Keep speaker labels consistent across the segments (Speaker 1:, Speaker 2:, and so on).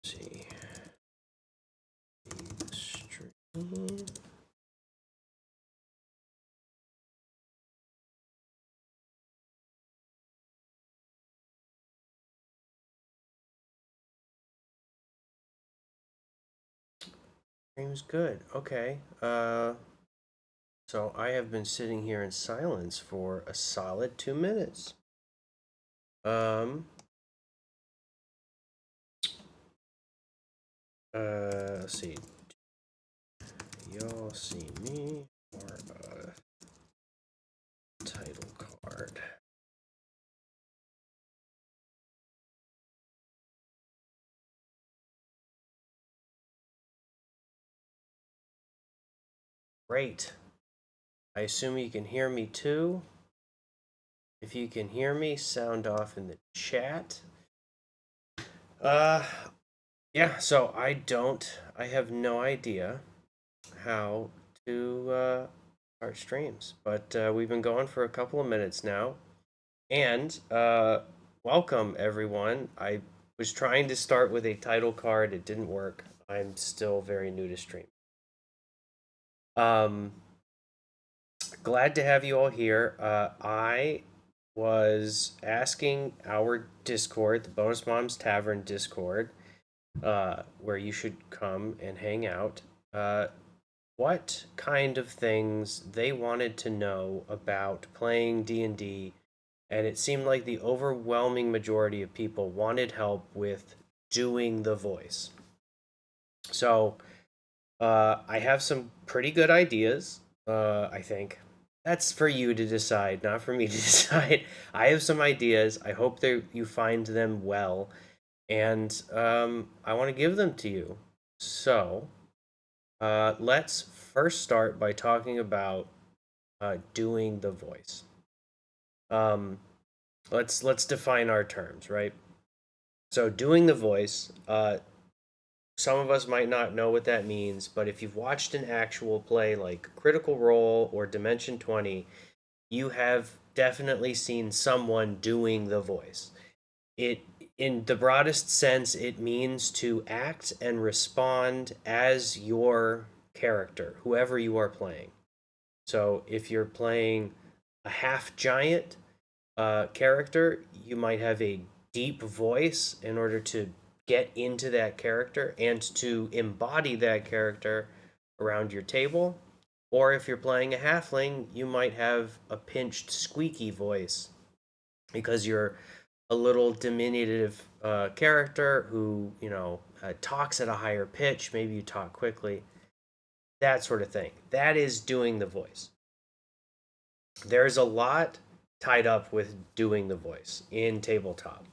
Speaker 1: See the stream. Stream's good. Okay. So I have been sitting here in silence for a solid 2 minutes. Let's see. Y'all see me or a title card? Great. I assume you can hear me too. If you can hear me, sound off in the chat. Yeah, so I have no idea how to start streams, but we've been going for a couple of minutes now. And welcome, everyone. I was trying to start with a title card, it didn't work. I'm still very new to stream. Glad to have you all here. I was asking our Discord, the Bonus Moms Tavern Discord, where you should come and hang out, what kind of things they wanted to know about playing D&D, and it seemed like the overwhelming majority of people wanted help with doing the voice. So, I have some pretty good ideas, I think. That's for you to decide, not for me to decide. I have some ideas. I hope that you find them well, and I want to give them to you. So, let's first start by talking about doing the voice. Let's define our terms, right? So, doing the voice. Some of us might not know what that means, but if you've watched an actual play like Critical Role or Dimension 20, you have definitely seen someone doing the voice. It, in the broadest sense, it means to act and respond as your character, whoever you are playing. So if you're playing a half giant character, you might have a deep voice in order to get into that character and to embody that character around your table. Or if you're playing a halfling, you might have a pinched, squeaky voice because you're a little diminutive character who, talks at a higher pitch. Maybe you talk quickly, that sort of thing. That is doing the voice. There's a lot tied up with doing the voice in tabletop.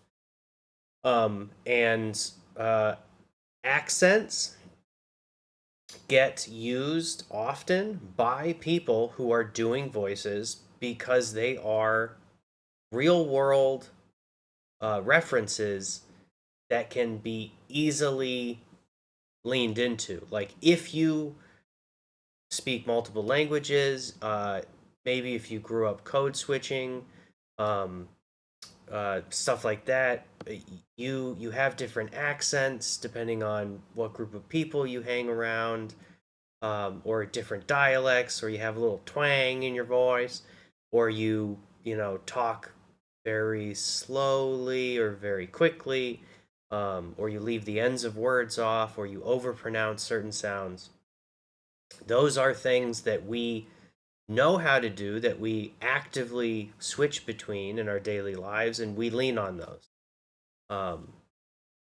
Speaker 1: And accents get used often by people who are doing voices because they are real world references that can be easily leaned into. Like if you speak multiple languages, maybe if you grew up code switching, um, stuff like that. You have different accents depending on what group of people you hang around, or different dialects, or you have a little twang in your voice, or you talk very slowly or very quickly, or you leave the ends of words off, or you overpronounce certain sounds. Those are things that we know how to do, that we actively switch between in our daily lives, and we lean on those. Um,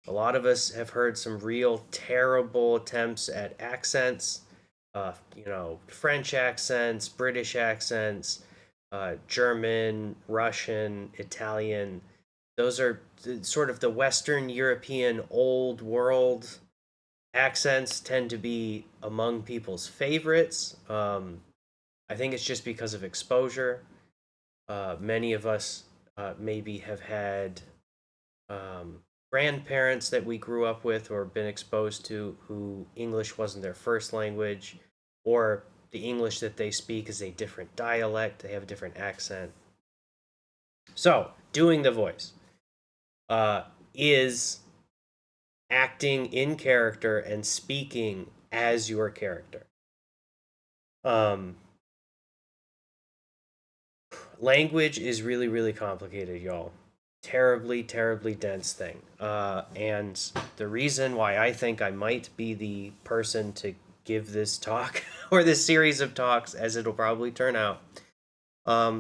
Speaker 1: a lot of us have heard some real terrible attempts at accents, French accents, British accents, German, Russian, Italian. Those are sort of the Western European old world accents, tend to be among people's favorites. I think it's just because of exposure. Many of us maybe have had um, grandparents that we grew up with or been exposed to who English wasn't their first language, or the English that they speak is a different dialect, they have a different accent. So, doing the voice is acting in character and speaking as your character. Um, Language is really, really complicated, y'all. Terribly, terribly dense thing. And the reason why I think I might be the person to give this talk or this series of talks, as it'll probably turn out,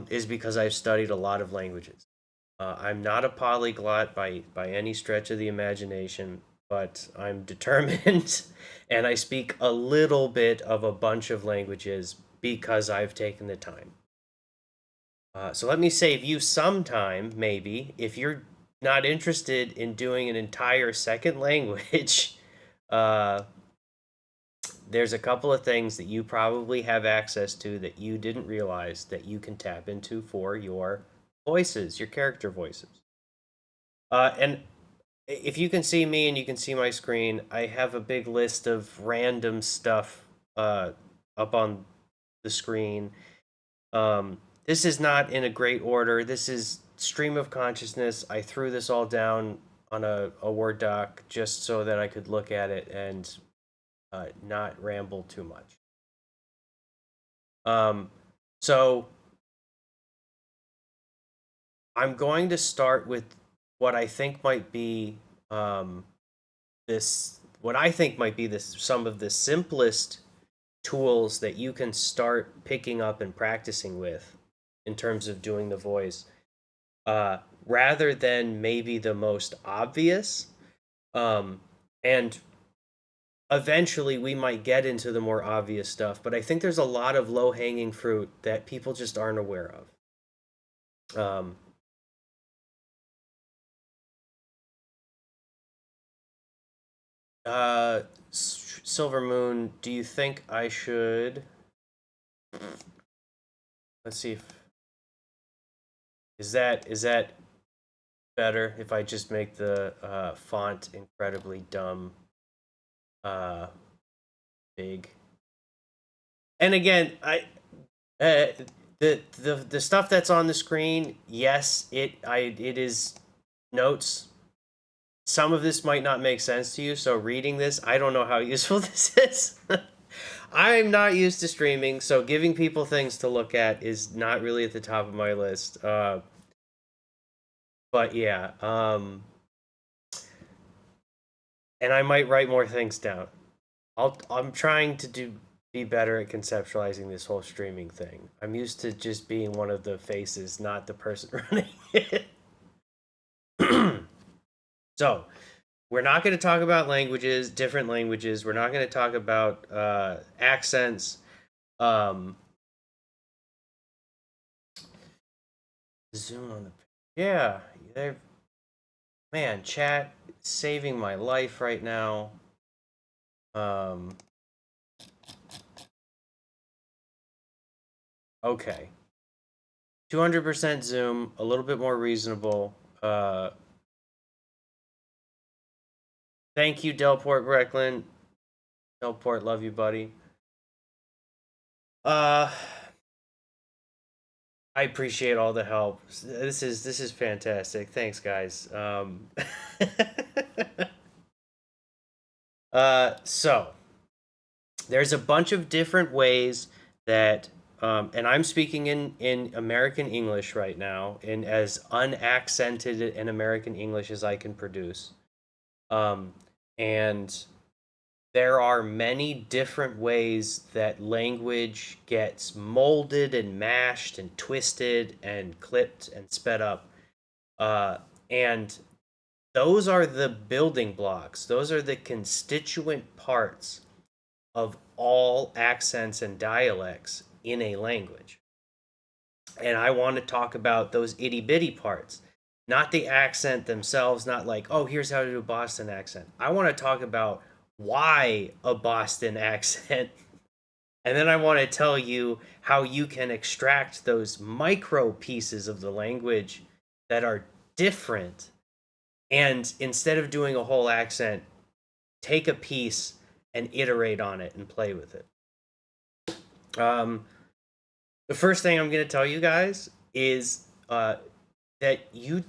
Speaker 1: is because I've studied a lot of languages. I'm not a polyglot by any stretch of the imagination, but I'm determined, and I speak a little bit of a bunch of languages because I've taken the time. So let me save you some time, maybe, if you're not interested in doing an entire second language. uh, there's a couple of things that you probably have access to that you didn't realize that you can tap into for your voices, your character voices. And if you can see me and you can see my screen, I have a big list of random stuff up on the screen. This is not in a great order. This is stream of consciousness. I threw this all down on a Word doc just so that I could look at it and not ramble too much. So I'm going to start with what I think might be some of the simplest tools that you can start picking up and practicing with in terms of doing the voice, rather than maybe the most obvious. And eventually we might get into the more obvious stuff, but I think there's a lot of low hanging fruit that people just aren't aware of. Silver Moon, do you think I should? Let's see if is that better if I just make the font incredibly dumb, uh, big. And again, uh, the stuff that's on the screen, yes, it is notes. Some of this might not make sense to you, so reading this, I don't know how useful this is. I'm not used to streaming, so giving people things to look at is not really at the top of my list. But yeah, and I might write more things down. I'm trying to be better at conceptualizing this whole streaming thing. I'm used to just being one of the faces, not the person running it. So, we're not going to talk about languages, different languages. We're not going to talk about accents. Um, Zoom on the. Yeah, they're. Man, chat saving my life right now. Okay. 200% Zoom, a little bit more reasonable. Thank you, Delport Brecklin. Delport, love you, buddy. I appreciate all the help. This is fantastic. Thanks, guys. So there's a bunch of different ways that, and I'm speaking in American English right now, in as unaccented an American English as I can produce. And there are many different ways that language gets molded and mashed and twisted and clipped and sped up. And those are the building blocks, those are the constituent parts of all accents and dialects in a language. And I want to talk about those itty bitty parts, not the accent themselves, not like, oh, here's how to do a Boston accent. I want to talk about why a Boston accent. And then I want to tell you how you can extract those micro pieces of the language that are different. And instead of doing a whole accent, take a piece and iterate on it and play with it. The first thing I'm going to tell you guys is that you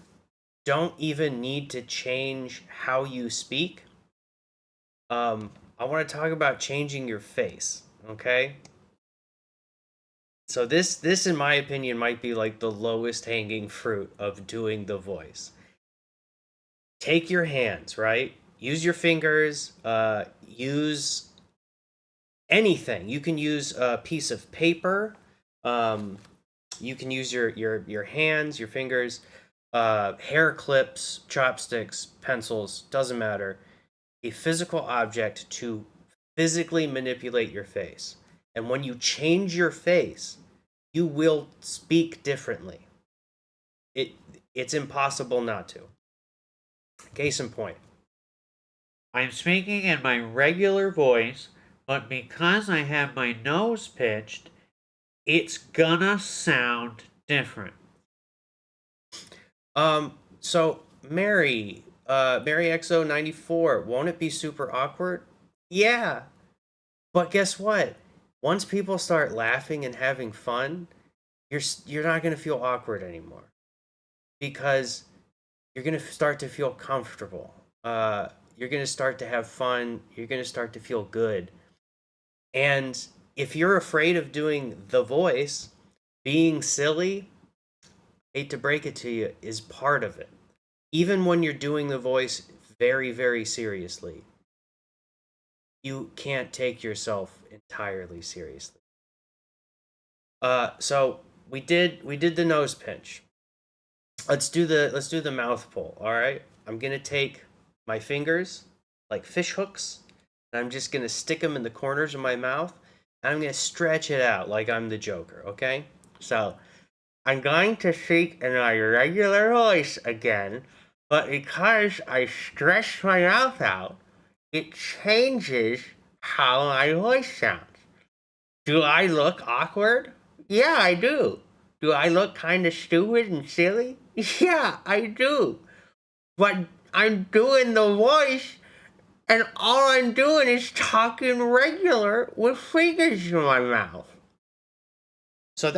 Speaker 1: don't even need to change how you speak I want to talk about changing your face. Okay. So this in my opinion might be like the lowest hanging fruit of doing the voice. Take your hands, right? Use your fingers, use anything. You can use a piece of paper. Um, you can use your hands, your fingers, hair clips, chopsticks, pencils, doesn't matter. A physical object to physically manipulate your face. And when you change your face, you will speak differently. It it's impossible not to. Case in point.
Speaker 2: I'm speaking in my regular voice, but because I have my nose pitched, it's gonna sound different.
Speaker 1: So Mary XO94, won't it be super awkward? Yeah. But guess what? Once people start laughing and having fun, you're not going to feel awkward anymore because you're going to start to feel comfortable. You're going to start to have fun. You're going to start to feel good. And if you're afraid of doing the voice, being silly, hate to break it to you, is part of it. Even when you're doing the voice very, very seriously, you can't take yourself entirely seriously. So we did the nose pinch. Let's do the mouth pull. All right, I'm gonna take my fingers like fish hooks, and I'm just gonna stick them in the corners of my mouth, and I'm gonna stretch it out like I'm the Joker. Okay, so I'm going to speak in my regular voice again, but because I stretched my mouth out, it changes how my voice sounds. Do I look awkward? Yeah, I do. Do I look kind of stupid and silly? Yeah, I do. But I'm doing the voice, and all I'm doing is talking regular with fingers in my mouth. So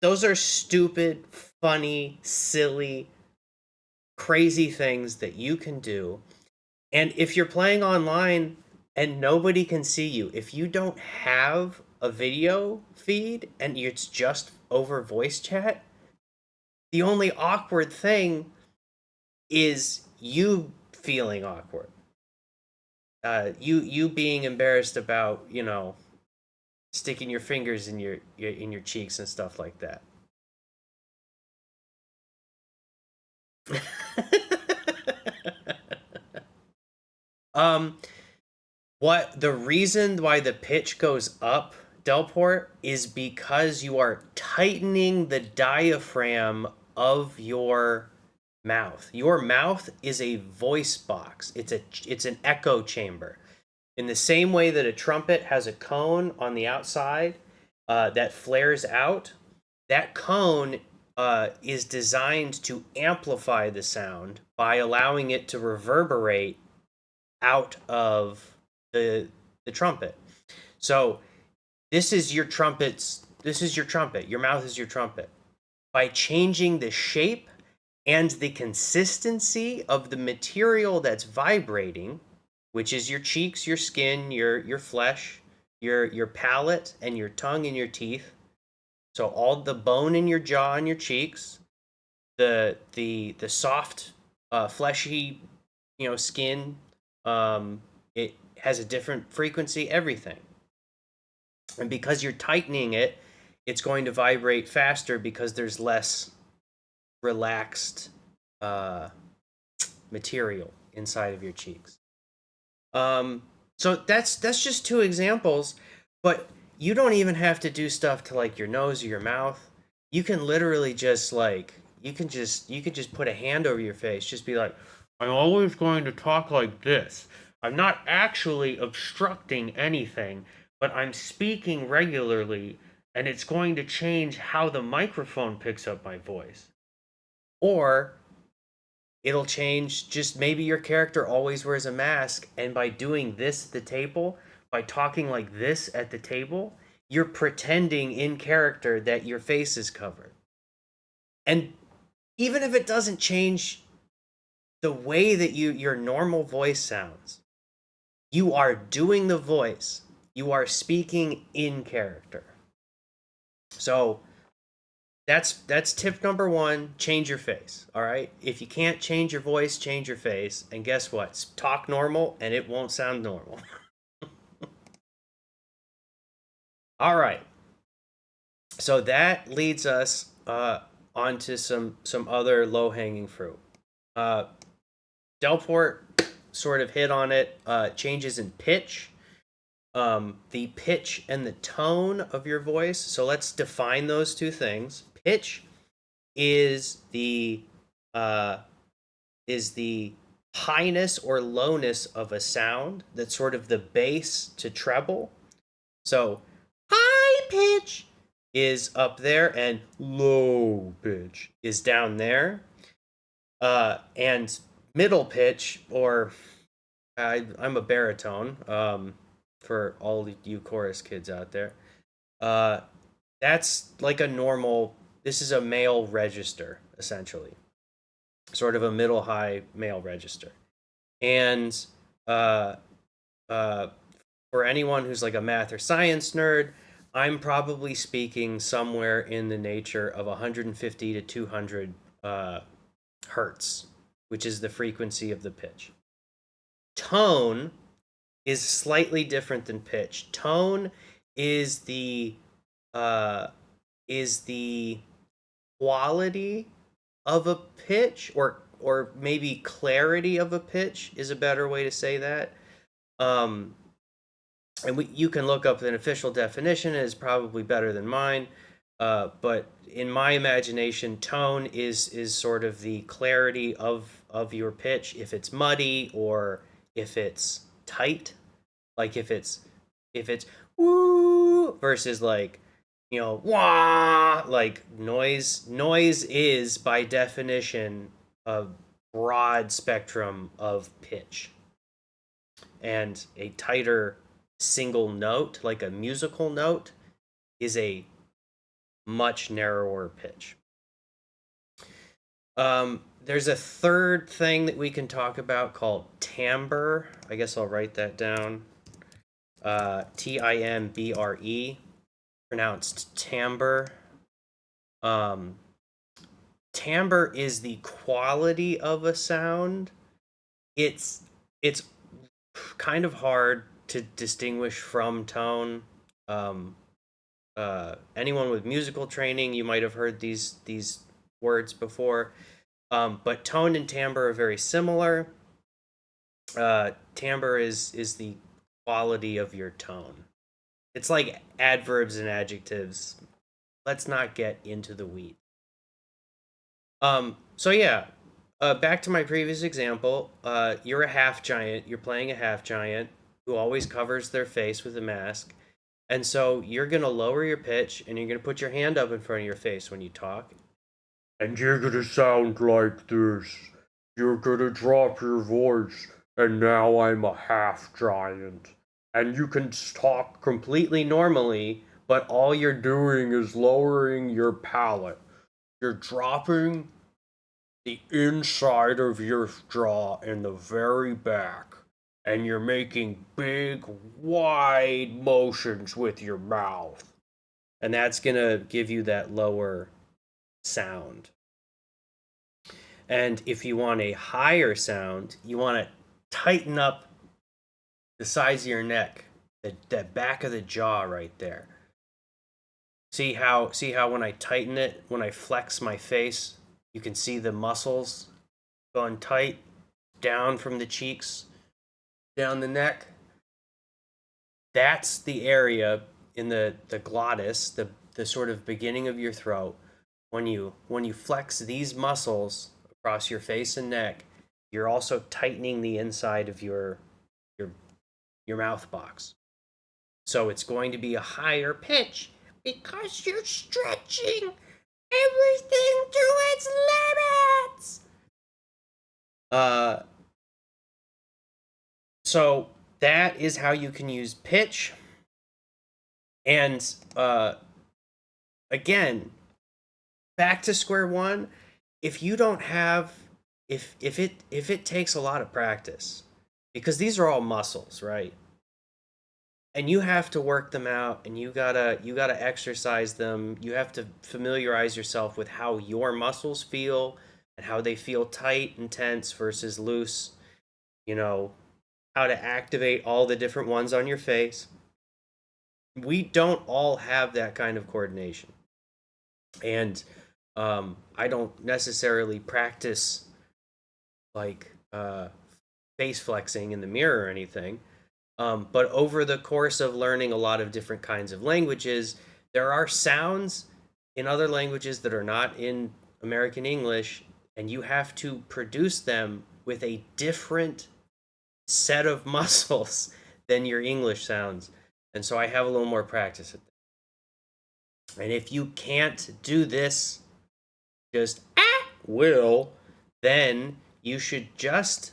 Speaker 1: those are stupid, funny, silly, crazy things that you can do. And if you're playing online and nobody can see you, if you don't have a video feed and it's just over voice chat, the only awkward thing is you feeling awkward. You being embarrassed about, sticking your fingers in your cheeks and stuff like that. um what the reason why the pitch goes up, Delport, is because you are tightening the diaphragm of your mouth. Your mouth is a voice box. It's an echo chamber. In the same way that a trumpet has a cone on the outside that flares out, that cone is designed to amplify the sound by allowing it to reverberate out of the trumpet. So this is your trumpet. Your mouth is your trumpet. By changing the shape and the consistency of the material that's vibrating, which is your cheeks, your skin, your flesh, your palate and your tongue and your teeth. So all the bone in your jaw and your cheeks, the soft, fleshy, skin. It has a different frequency. Everything, and because you're tightening it, it's going to vibrate faster because there's less relaxed uh, material inside of your cheeks. Um, so that's just two examples, but you don't even have to do stuff to like your nose or your mouth. You can literally just like you can just put a hand over your face, just be like, I'm always going to talk like this. I'm not actually obstructing anything, but I'm speaking regularly, and it's going to change how the microphone picks up my voice. Or it'll change, just maybe your character always wears a mask, and by doing this at the table, by talking like this at the table, you're pretending in character that your face is covered. And even if it doesn't change the way that your normal voice sounds, You are doing the voice. You are speaking in character. So that's tip number one. Change your face. All right. If you can't change your voice, change your face. And guess what? Talk normal, and it won't sound normal. All right. So that leads us onto some other low hanging fruit. Uh, Delport sort of hit on it. Changes in pitch, the pitch and the tone of your voice. So let's define those two things. Pitch is the uh, is the highness or lowness of a sound. That's sort of the bass to treble. So high pitch is up there, and low pitch is down there. And middle pitch, or I'm a baritone. For all you chorus kids out there, uh, that's like a normal. This is a male register, essentially, sort of a middle high male register, and uh, uh, for anyone who's like a math or science nerd, I'm probably speaking somewhere in the nature of 150 to 200 hertz, which is the frequency of the pitch. Tone is slightly different than pitch. Tone is the uh, is the quality of a pitch, or maybe clarity of a pitch is a better way to say that. Um, you can look up an official definition. It is probably better than mine, but in my imagination, tone is sort of the clarity of your pitch. If it's muddy or if it's tight, like if it's woo versus like wah, like noise is by definition a broad spectrum of pitch, and a tighter single note, like a musical note, is a much narrower pitch. There's a third thing that we can talk about called timbre. I guess I'll write that down. Timbre, pronounced timbre. Um, Timbre is the quality of a sound. It's kind of hard to distinguish from tone. Um, Anyone with musical training, you might have heard these words before. But tone and timbre are very similar. Timbre is the quality of your tone. It's like adverbs and adjectives. Let's not get into the weeds. So yeah, back to my previous example. You're a half giant. You're playing a half giant who always covers their face with a mask. And so you're going to lower your pitch and you're going to put your hand up in front of your face when you talk. And you're going to sound like this. You're going to drop your voice. And now I'm a half giant. And you can talk completely normally, but all you're doing is lowering your palate. You're dropping the inside of your jaw in the very back, and you're making big, wide motions with your mouth. And that's going to give you that lower sound. And if you want a higher sound, you want to tighten up the size of your neck, that back of the jaw right there. See how when I tighten it, when I flex my face, you can see the muscles going tight down from the cheeks, down the neck. That's the area in the glottis, the sort of beginning of your throat. When you flex these muscles across your face and neck, you're also tightening the inside of your your mouth box. So it's going to be a higher pitch because you're stretching everything to its limits. Uh, so that is how you can use pitch. And again, back to square one. If you don't have, if it takes a lot of practice, because these are all muscles, right? And you have to work them out, and you gotta exercise them. You have to familiarize yourself with how your muscles feel and how they feel tight and tense versus loose. You know, how to activate all the different ones on your face. We don't all have that kind of coordination. And I don't necessarily practice like face flexing in the mirror or anything. But over the course of learning a lot of different kinds of languages, there are sounds in other languages that are not in American English, and you have to produce them with a different set of muscles than your English sounds. And so I have a little more practice at that. And if you can't do this, just will, then you should just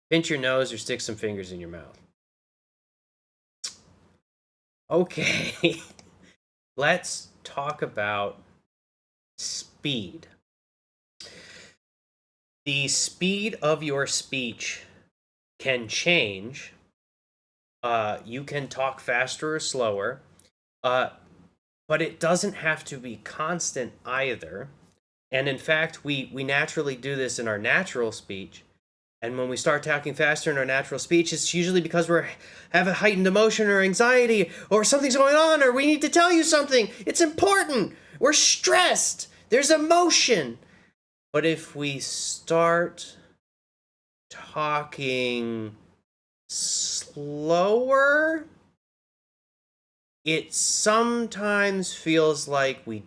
Speaker 1: pinch your nose or stick some fingers in your mouth. Okay, let's talk about speed. The speed of your speech can change. You can talk faster or slower, uh, but it doesn't have to be constant either. And in fact, we naturally do this in our natural speech. And when we start talking faster in our natural speech, it's usually because we have a heightened emotion or anxiety or something's going on or we need to tell you something. It's important. We're stressed. There's emotion. But if we start talking slower, it sometimes feels like we're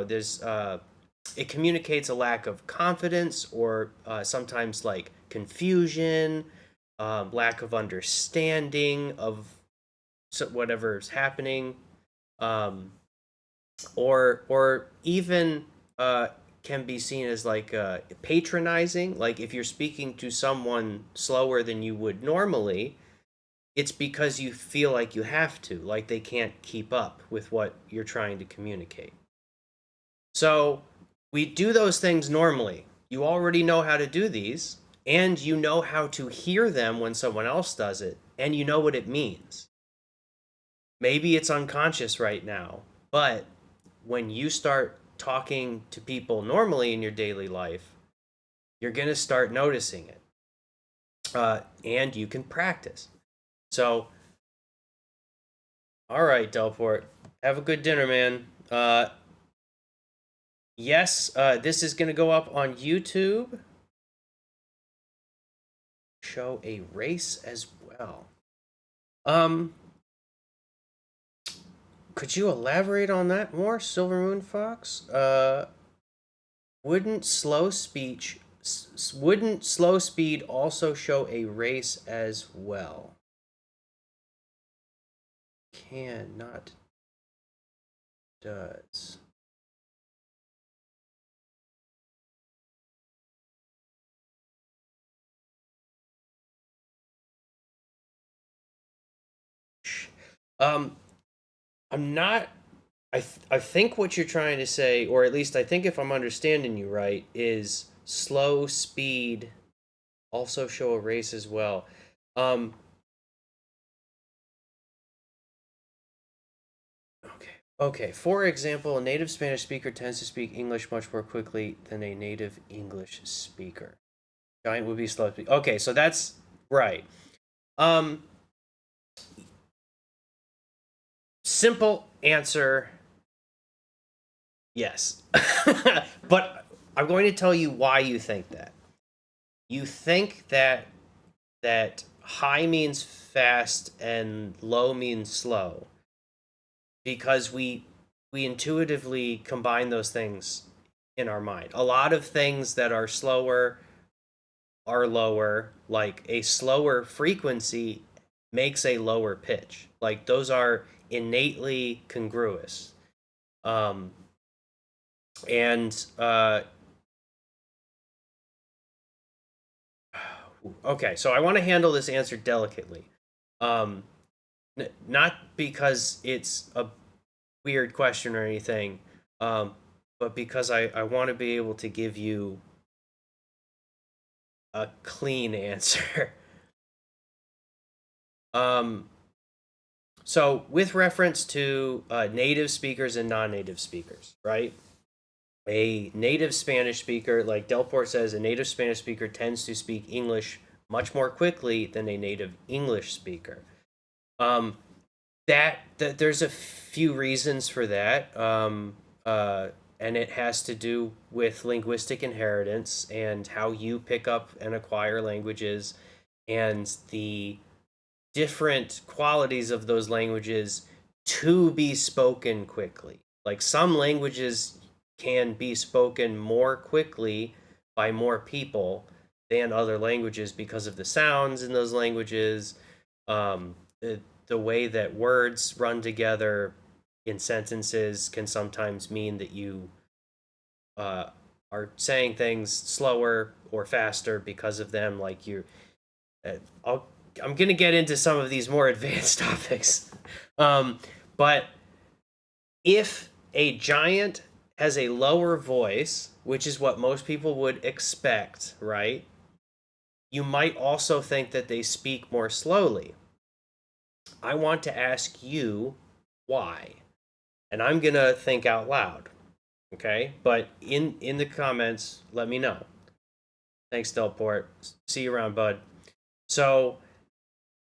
Speaker 1: there's it communicates a lack of confidence or sometimes like confusion, lack of understanding of whatever's happening, um, or even can be seen as like patronizing. Like if you're speaking to someone slower than you would normally, it's because you feel like you have to, like they can't keep up with what you're trying to communicate. So we do those things normally. You already know how to do these, and you know how to hear them when someone else does it, and you know what it means. Maybe it's unconscious right now, but when you start talking to people normally in your daily life, you're going to start noticing it. And you can practice. So, all right, Delport, have a good dinner, man. Yes, this is going to go up on YouTube. Show a race as well. Um, could you elaborate on that more, Silver Moon Fox? Wouldn't slow speech wouldn't slow speed also show a race as well? Cannot does. Um, I'm not. I think what you're trying to say, or at least I think if I'm understanding you right, is slow speed also show a race as well. Um, okay. Okay. For example, a native Spanish speaker tends to speak English much more quickly than a native English speaker. Giant would be slow speed. Okay, so that's right. Um, simple answer, yes. But I'm going to tell you why you think that. You think that high means fast and low means slow because we intuitively combine those things in our mind. A lot of things that are slower are lower, like a slower frequency makes a lower pitch. Like those are innately congruous. Um, and okay, so I want to handle this answer delicately. Um, not because it's a weird question or anything, um, but because I want to be able to give you a clean answer. um, so with reference to native speakers and non-native speakers, right? A native Spanish speaker, like Delport says, a native Spanish speaker tends to speak English much more quickly than a native English speaker. Um, that there's a few reasons for that, and it has to do with linguistic inheritance and how you pick up and acquire languages, and the different qualities of those languages to be spoken quickly. Like some languages can be spoken more quickly by more people than other languages because of the sounds in those languages, the way that words run together in sentences can sometimes mean that you uh, are saying things slower or faster because of them. Like you, uh, I'll, I'm gonna get into some of these more advanced topics, but if a giant has a lower voice, which is what most people would expect, right? You might also think that they speak more slowly. I want to ask you why. And I'm going to think out loud, okay? But in the comments, let me know. Thanks, Delport. See you around, bud. So,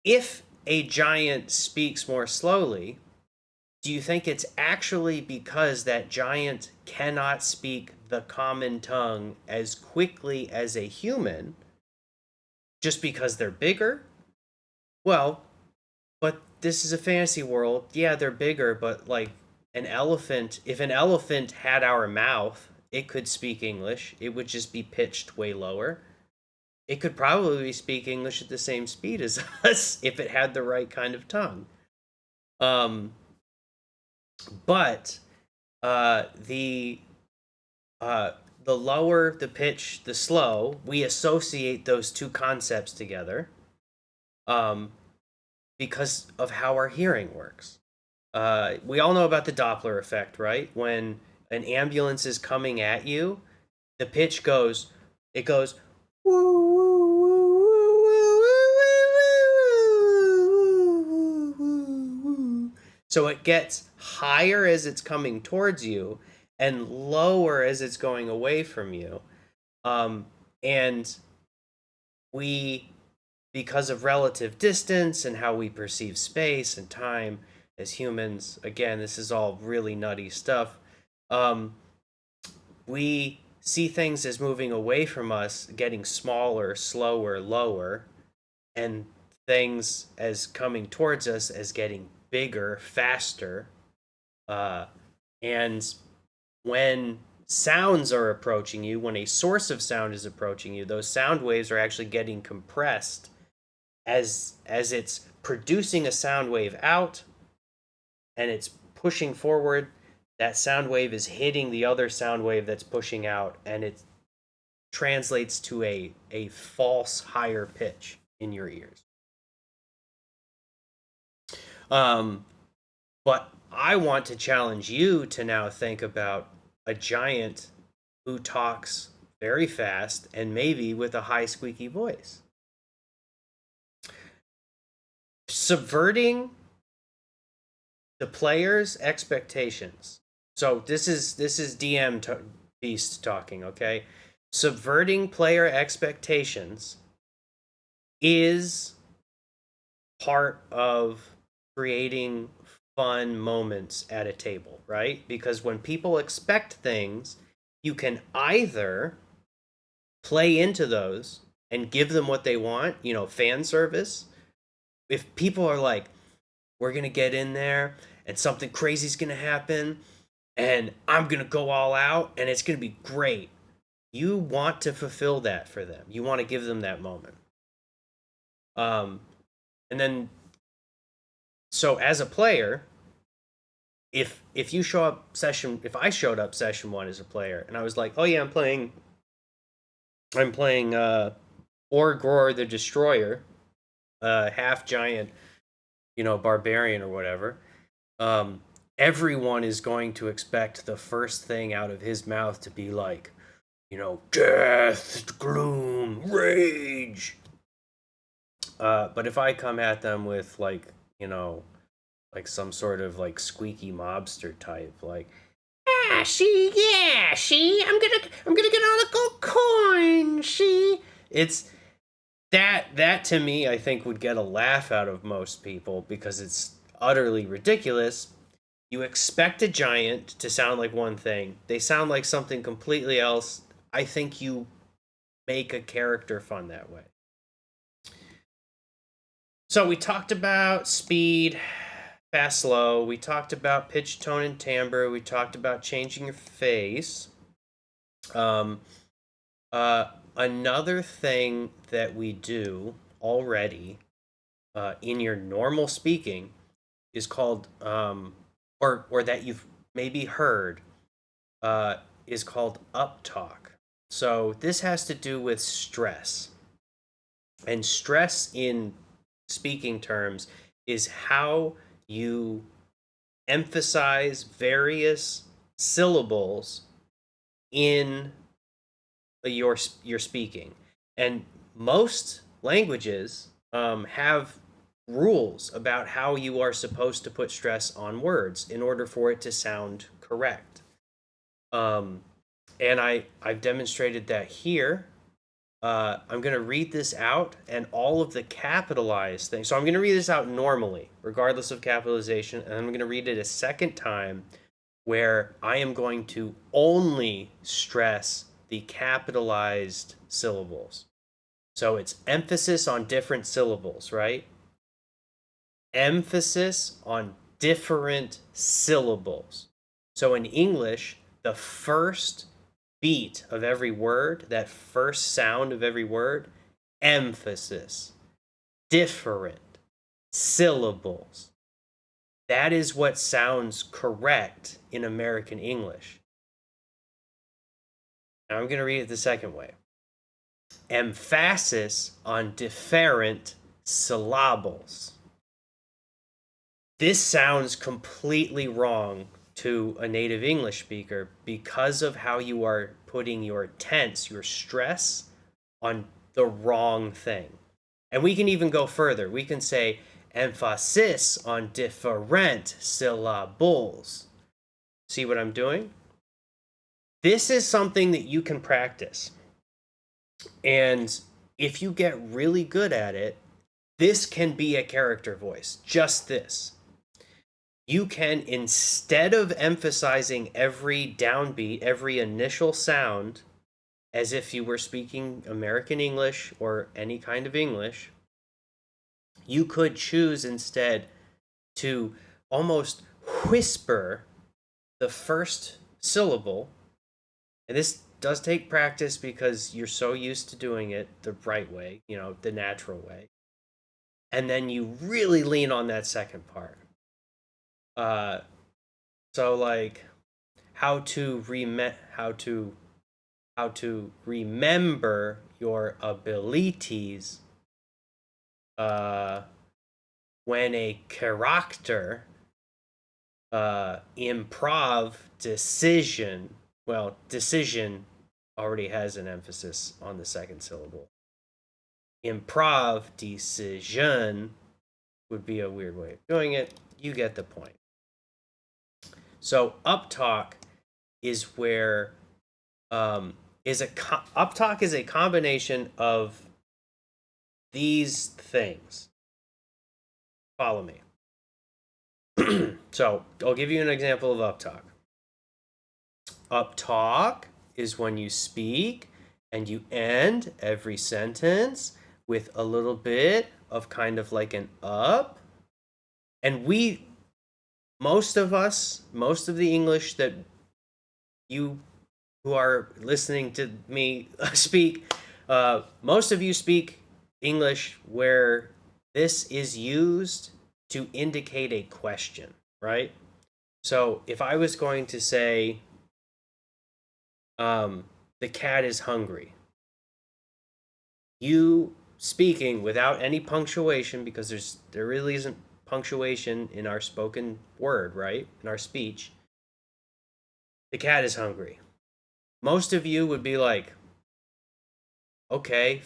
Speaker 1: if a giant speaks more slowly, do you think it's actually because that giant cannot speak the common tongue as quickly as a human just because they're bigger? Well, but this is a fantasy world. Yeah, they're bigger, but like an elephant, if an elephant had our mouth, it could speak English. It would just be pitched way lower. It could probably speak English at the same speed as us if it had the right kind of tongue. Um, but the uh, the lower the pitch, the slow, we associate those two concepts together, um, because of how our hearing works. We all know about the Doppler effect, right? When an ambulance is coming at you, the pitch goes, it goes, so it gets higher as it's coming towards you and lower as it's going away from you. And we, because of relative distance and how we perceive space and time as humans, again, this is all really nutty stuff. Um, we see things as moving away from us, getting smaller, slower, lower, and things as coming towards us as getting bigger, faster. Uh, and when sounds are approaching you, when a source of sound is approaching you, those sound waves are actually getting compressed as it's producing a sound wave out and it's pushing forward. That sound wave is hitting the other sound wave that's pushing out, and it translates to a false higher pitch in your ears. Um, but I want to challenge you to now think about a giant who talks very fast and maybe with a high squeaky voice. Subverting the player's expectations. So this is Beast talking, okay? Subverting player expectations is part of creating fun moments at a table, right? Because when people expect things, you can either play into those and give them what they want, fan service. If people are like, we're going to get in there and something crazy is going to happen and I'm going to go all out and it's going to be great. You want to fulfill that for them. You want to give them that moment. Um, and then, so as a player, if you show up if I showed up session one as a player and I was like, oh yeah, I'm playing Orgror the Destroyer, half giant, barbarian or whatever. Um, Everyone is going to expect the first thing out of his mouth to be like, death, gloom, rage. But if I come at them with like, like some sort of like squeaky mobster type, like, I'm gonna get all the gold coins, it's that to me, I think would get a laugh out of most people because it's utterly ridiculous. You expect a giant to sound like one thing, they sound like something completely else. I think you make a character fun that way. So we talked about speed, fast, slow. We talked about pitch, tone, and timbre. We talked about changing your face. Um, Another thing that we do already in your normal speaking is called, or that you've maybe heard, is called uptalk. So this has to do with stress. And stress in speaking terms is how you emphasize various syllables in your speaking. And most languages have rules about how you are supposed to put stress on words in order for it to sound correct. Um, and I've demonstrated that here. I'm going to read this out and all of the capitalized things. So I'm going to read this out normally, regardless of capitalization. And I'm going to read it a second time where I am going to only stress the capitalized syllables. So it's emphasis on different syllables, right? Emphasis on different syllables. So in English, the first beat of every word, that first sound of every word, emphasis, different syllables. That is what sounds correct in American English. Now I'm going to read it the second way. Emphasis on different syllables. This sounds completely wrong to a native English speaker because of how you are putting your tense, your stress on the wrong thing. And we can even go further. We can say emphasis on different syllables. See what I'm doing? This is something that you can practice. And if you get really good at it, this can be a character voice. Just this. You can, instead of emphasizing every downbeat, every initial sound, as if you were speaking American English or any kind of English, you could choose instead to almost whisper the first syllable. And this does take practice because you're so used to doing it the right way, the natural way. And then you really lean on that second part. So like how to remember your abilities when a character improv decision. Well, decision already has an emphasis on the second syllable. Improv decision would be a weird way of doing it. You get the point. So uptalk is where uptalk is a combination of these things. Follow me. So I'll give you an example of uptalk. Uptalk is when you speak and you end every sentence with a little bit of kind of like an up. And most of the English that you who are listening to me speak, most of you speak English where this is used to indicate a question, right? So if I was going to say, the cat is hungry, you speaking without any punctuation, because there really isn't punctuation in our spoken word, right? In our speech. The cat is hungry. Most of you would be like, okay,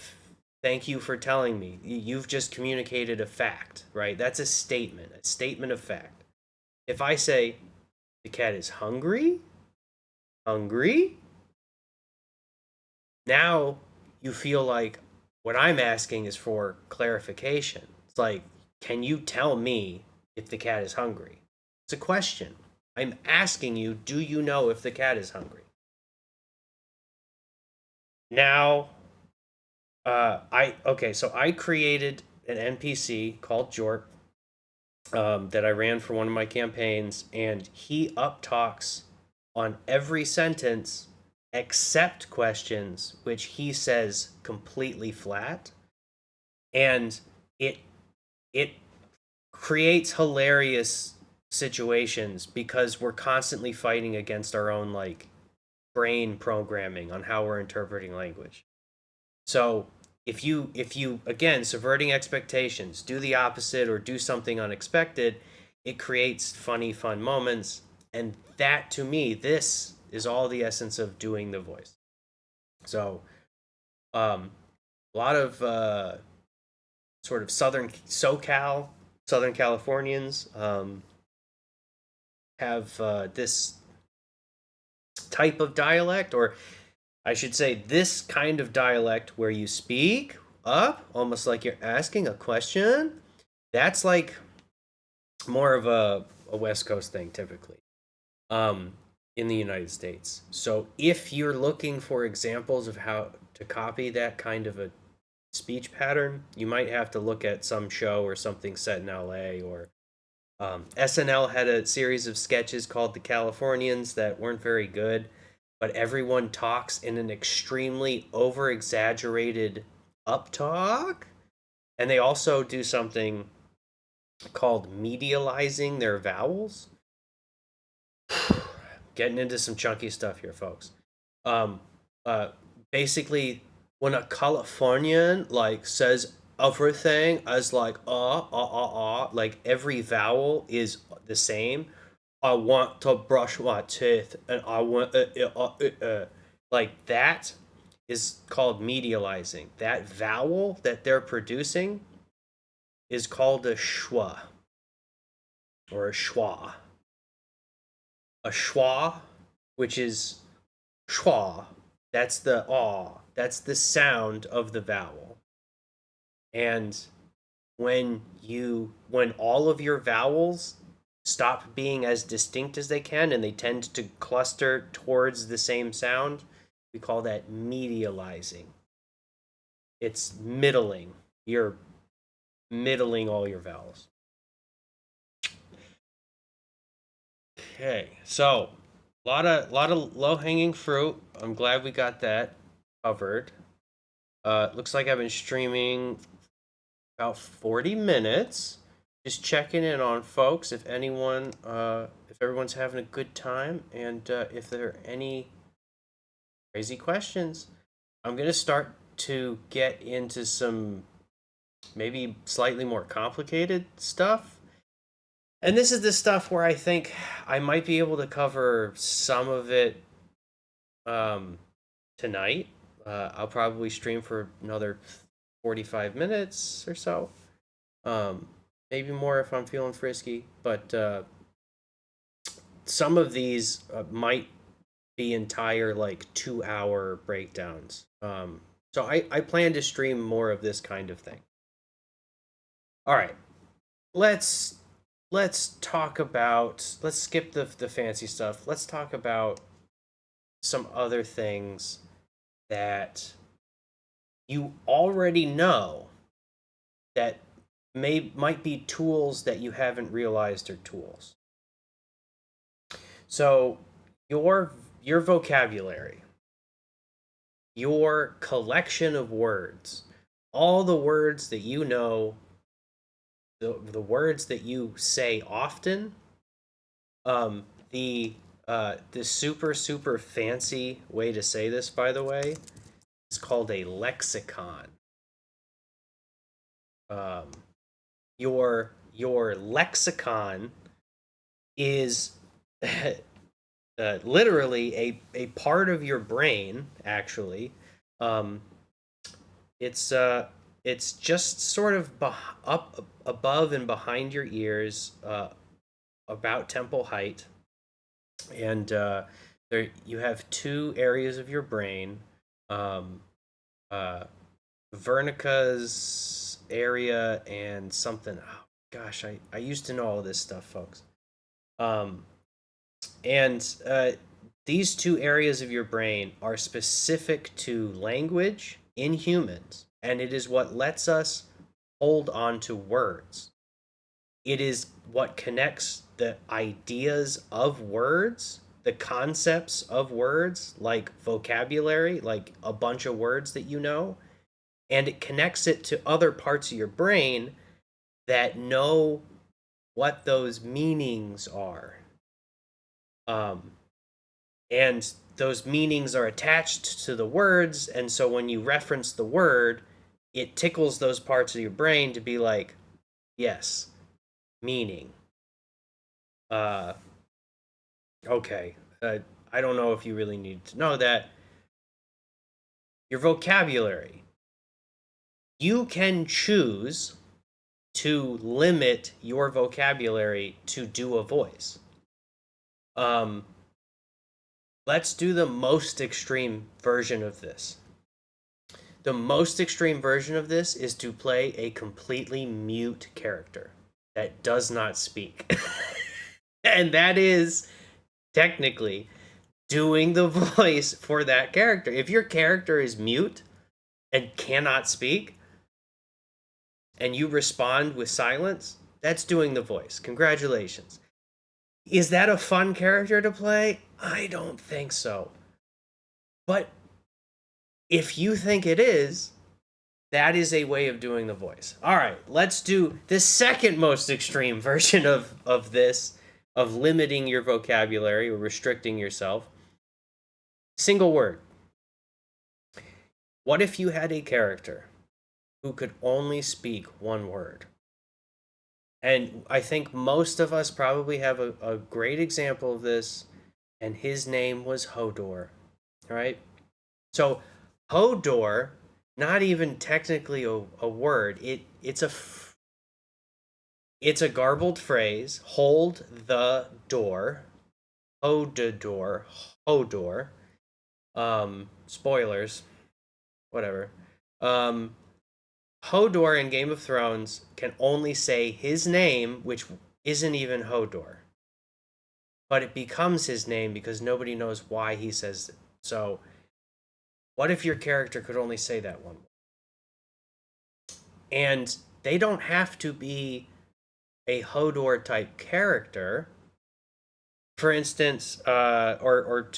Speaker 1: Thank you for telling me. You've just communicated a fact, right? That's a statement of fact. If I say the cat is hungry, hungry, now you feel like what I'm asking is for clarification. It's like, can you tell me if the cat is hungry? It's a question. I'm asking you, do you know if the cat is hungry? Now, so I created an NPC called Jort that I ran for one of my campaigns, and he up talks on every sentence except questions, which he says completely flat, and it it creates hilarious situations because we're constantly fighting against our own like brain programming on how we're interpreting language. So if you again subverting expectations, do the opposite or do something unexpected, it creates funny fun moments, and that to me this is all the essence of doing the voice. So a lot of sort of Southern Californians have this type of dialect, or I should say, this kind of dialect where you speak up almost like you're asking a question. That's like more of a West Coast thing typically um, in the United States. So if you're looking for examples of how to copy that kind of a speech pattern, you might have to look at some show or something set in LA, or SNL had a series of sketches called The Californians that weren't very good, but everyone talks in an extremely over exaggerated uptalk. And they also do something called medializing their vowels. Getting into some chunky stuff here, folks. Um, uh, Basically, when a Californian like says everything as like like every vowel is the same. I want to brush my teeth, and I want like that is called medializing. That vowel that they're producing is called a schwa or a schwa. A schwa, which is schwa. That's the aw. That's the sound of the vowel. And when all of your vowels stop being as distinct as they can and they tend to cluster towards the same sound, we call that medializing. It's middling. You're middling all your vowels. Okay, so a lot of low hanging fruit. I'm glad we got that covered. Looks like I've been streaming about 40 minutes. Just checking in on folks. If everyone's having a good time, and if there are any crazy questions, I'm gonna start to get into some maybe slightly more complicated stuff. And this is the stuff where I think I might be able to cover some of it um, tonight. I'll probably stream for another 45 minutes or so. Um, Maybe more if I'm feeling frisky. But some of these might be entire like 2 hour breakdowns. So I plan to stream more of this kind of thing. All right, let's let's skip the fancy stuff. Let's talk about some other things that you already know that might be tools that you haven't realized are tools. So your vocabulary, your collection of words, all the words that you know, the words that you say often, the super fancy way to say this, by the way, is called a lexicon. Um, your lexicon is literally a part of your brain, actually, um, It's it's just sort of up above and behind your ears, about temple height, and there you have two areas of your brain, um, uh, Vernica's area and something. Oh, gosh, I used to know all this stuff, folks. Um, and these two areas of your brain are specific to language in humans, and it is what lets us hold on to words. It is what connects the ideas of words, the concepts of words, like vocabulary, like a bunch of words that you know, and it connects it to other parts of your brain that know what those meanings are. Um, and those meanings are attached to the words, and so when you reference the word, it tickles those parts of your brain to be like, yes, meaning. Uh, okay. I don't know if you really need to know that. Your vocabulary. You can choose to limit your vocabulary to do a voice. Um, let's do the most extreme version of this. The most extreme version of this is to play a completely mute character that does not speak. And that is technically doing the voice for that character. If your character is mute and cannot speak and you respond with silence, that's doing the voice. Congratulations. Is that a fun character to play? I don't think so. But if you think it is, that is a way of doing the voice. All right, let's do the second most extreme version of this, of limiting your vocabulary or restricting yourself. Single word. What if you had a character who could only speak one word? And I think most of us probably have a great example of this, and his name was Hodor, right? So Hodor, not even technically a word. It's a garbled phrase. Hold the door. Hodor. Hodor. Spoilers. Whatever. Um, Hodor in Game of Thrones can only say his name, which isn't even Hodor. But it becomes his name because nobody knows why he says it. So, what if your character could only say that one? And they don't have to be a Hodor type character. For instance, or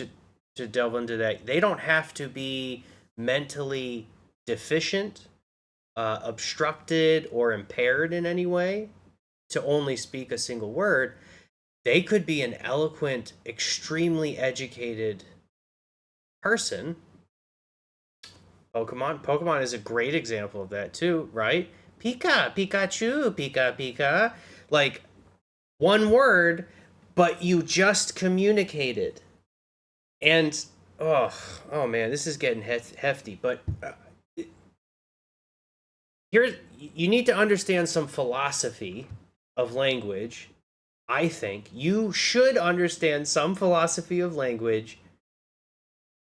Speaker 1: to delve into that, they don't have to be mentally deficient, obstructed, or impaired in any way to only speak a single word. They could be an eloquent, extremely educated person. Pokemon is a great example of that too, right? Pika, Pikachu, Pika, Pika. Like one word, but you just communicated. And oh man, this is getting hefty. But here, you need to understand some philosophy of language. I think you should understand some philosophy of language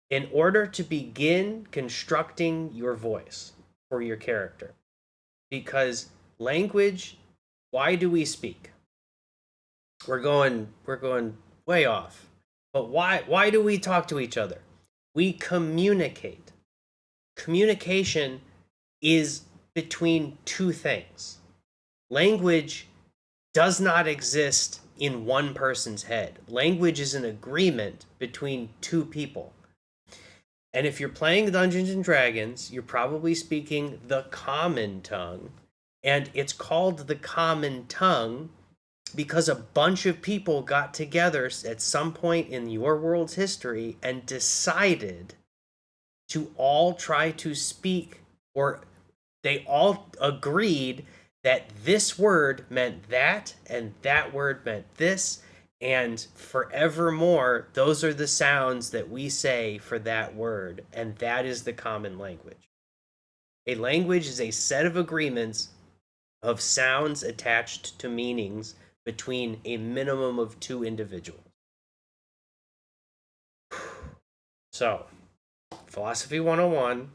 Speaker 1: in order to begin constructing your voice for your character. Because language, why do we speak? We're going way off. But why do we talk to each other? We communicate. Communication is between two things. Language does not exist in one person's head. Language is an agreement between two people. And if you're playing Dungeons and Dragons, you're probably speaking the common tongue. And it's called the common tongue because a bunch of people got together at some point in your world's history and decided to all try to speak, or they all agreed that this word meant that and that word meant this, and forevermore those are the sounds that we say for that word, and that is the common language. A language is a set of agreements of sounds attached to meanings between a minimum of two individuals. So, Philosophy 101,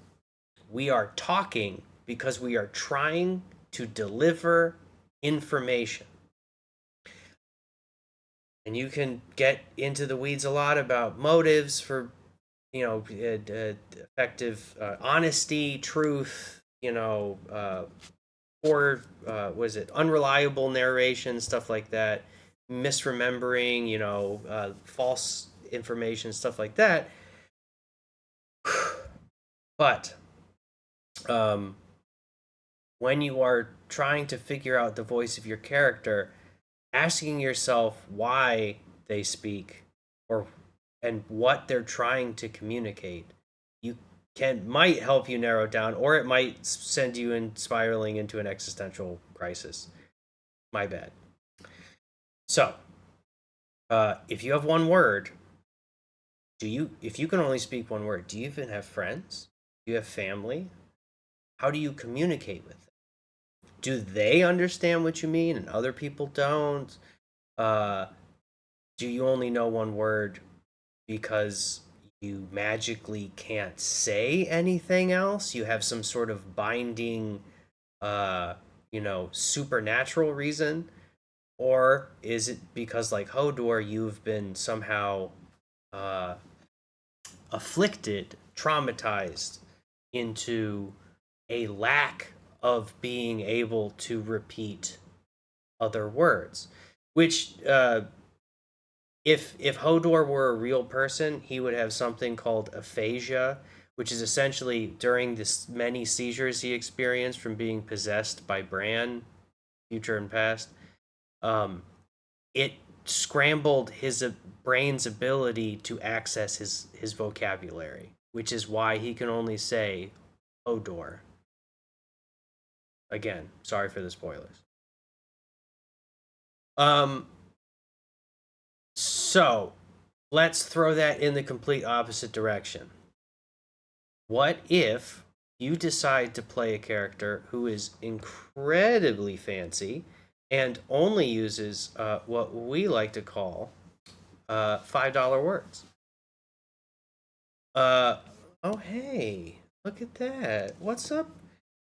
Speaker 1: we are talking because we are trying to deliver information. And you can get into the weeds a lot about motives for, effective honesty, truth, or was it unreliable narration, stuff like that, misremembering, false information, stuff like that. But when you are trying to figure out the voice of your character, asking yourself why they speak or and what they're trying to communicate, you might help you narrow down, or it might send you in spiraling into an existential crisis. My bad. So, if you have one word, if you can only speak one word, do you even have friends? Do you have family? How do you communicate with them? Do they understand what you mean and other people don't? Uh, do you only know one word because you magically can't say anything else? You have some sort of binding, supernatural reason? Or is it because, like Hodor, you've been somehow uh, afflicted, traumatized into a lack of being able to repeat other words? Which, if Hodor were a real person, he would have something called aphasia, which is essentially during this many seizures he experienced from being possessed by Bran, future and past. It scrambled his brain's ability to access his vocabulary, which is why he can only say Hodor. Again, sorry for the spoilers. Um, so let's throw that in the complete opposite direction. What if you decide to play a character who is incredibly fancy and only uses what we like to call $5 words? Uh, oh, hey, look at that. What's up?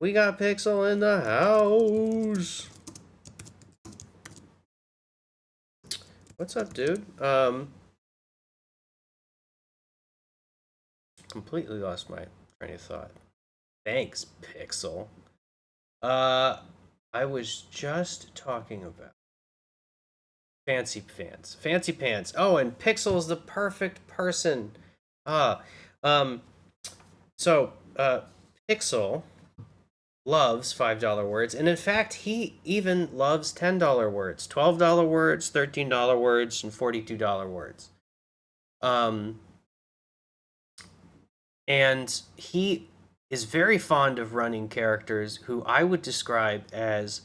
Speaker 1: We got Pixel in the house. What's up, dude? Completely lost my train of thought. Thanks, Pixel. Uh, I was just talking about fancy pants. Fancy pants. Oh, and Pixel is the perfect person. Ah, um, so, Pixel loves $5 words, and in fact, he even loves $10 words, $12 words, $13 words, and $42 words. Um, and he is very fond of running characters who I would describe as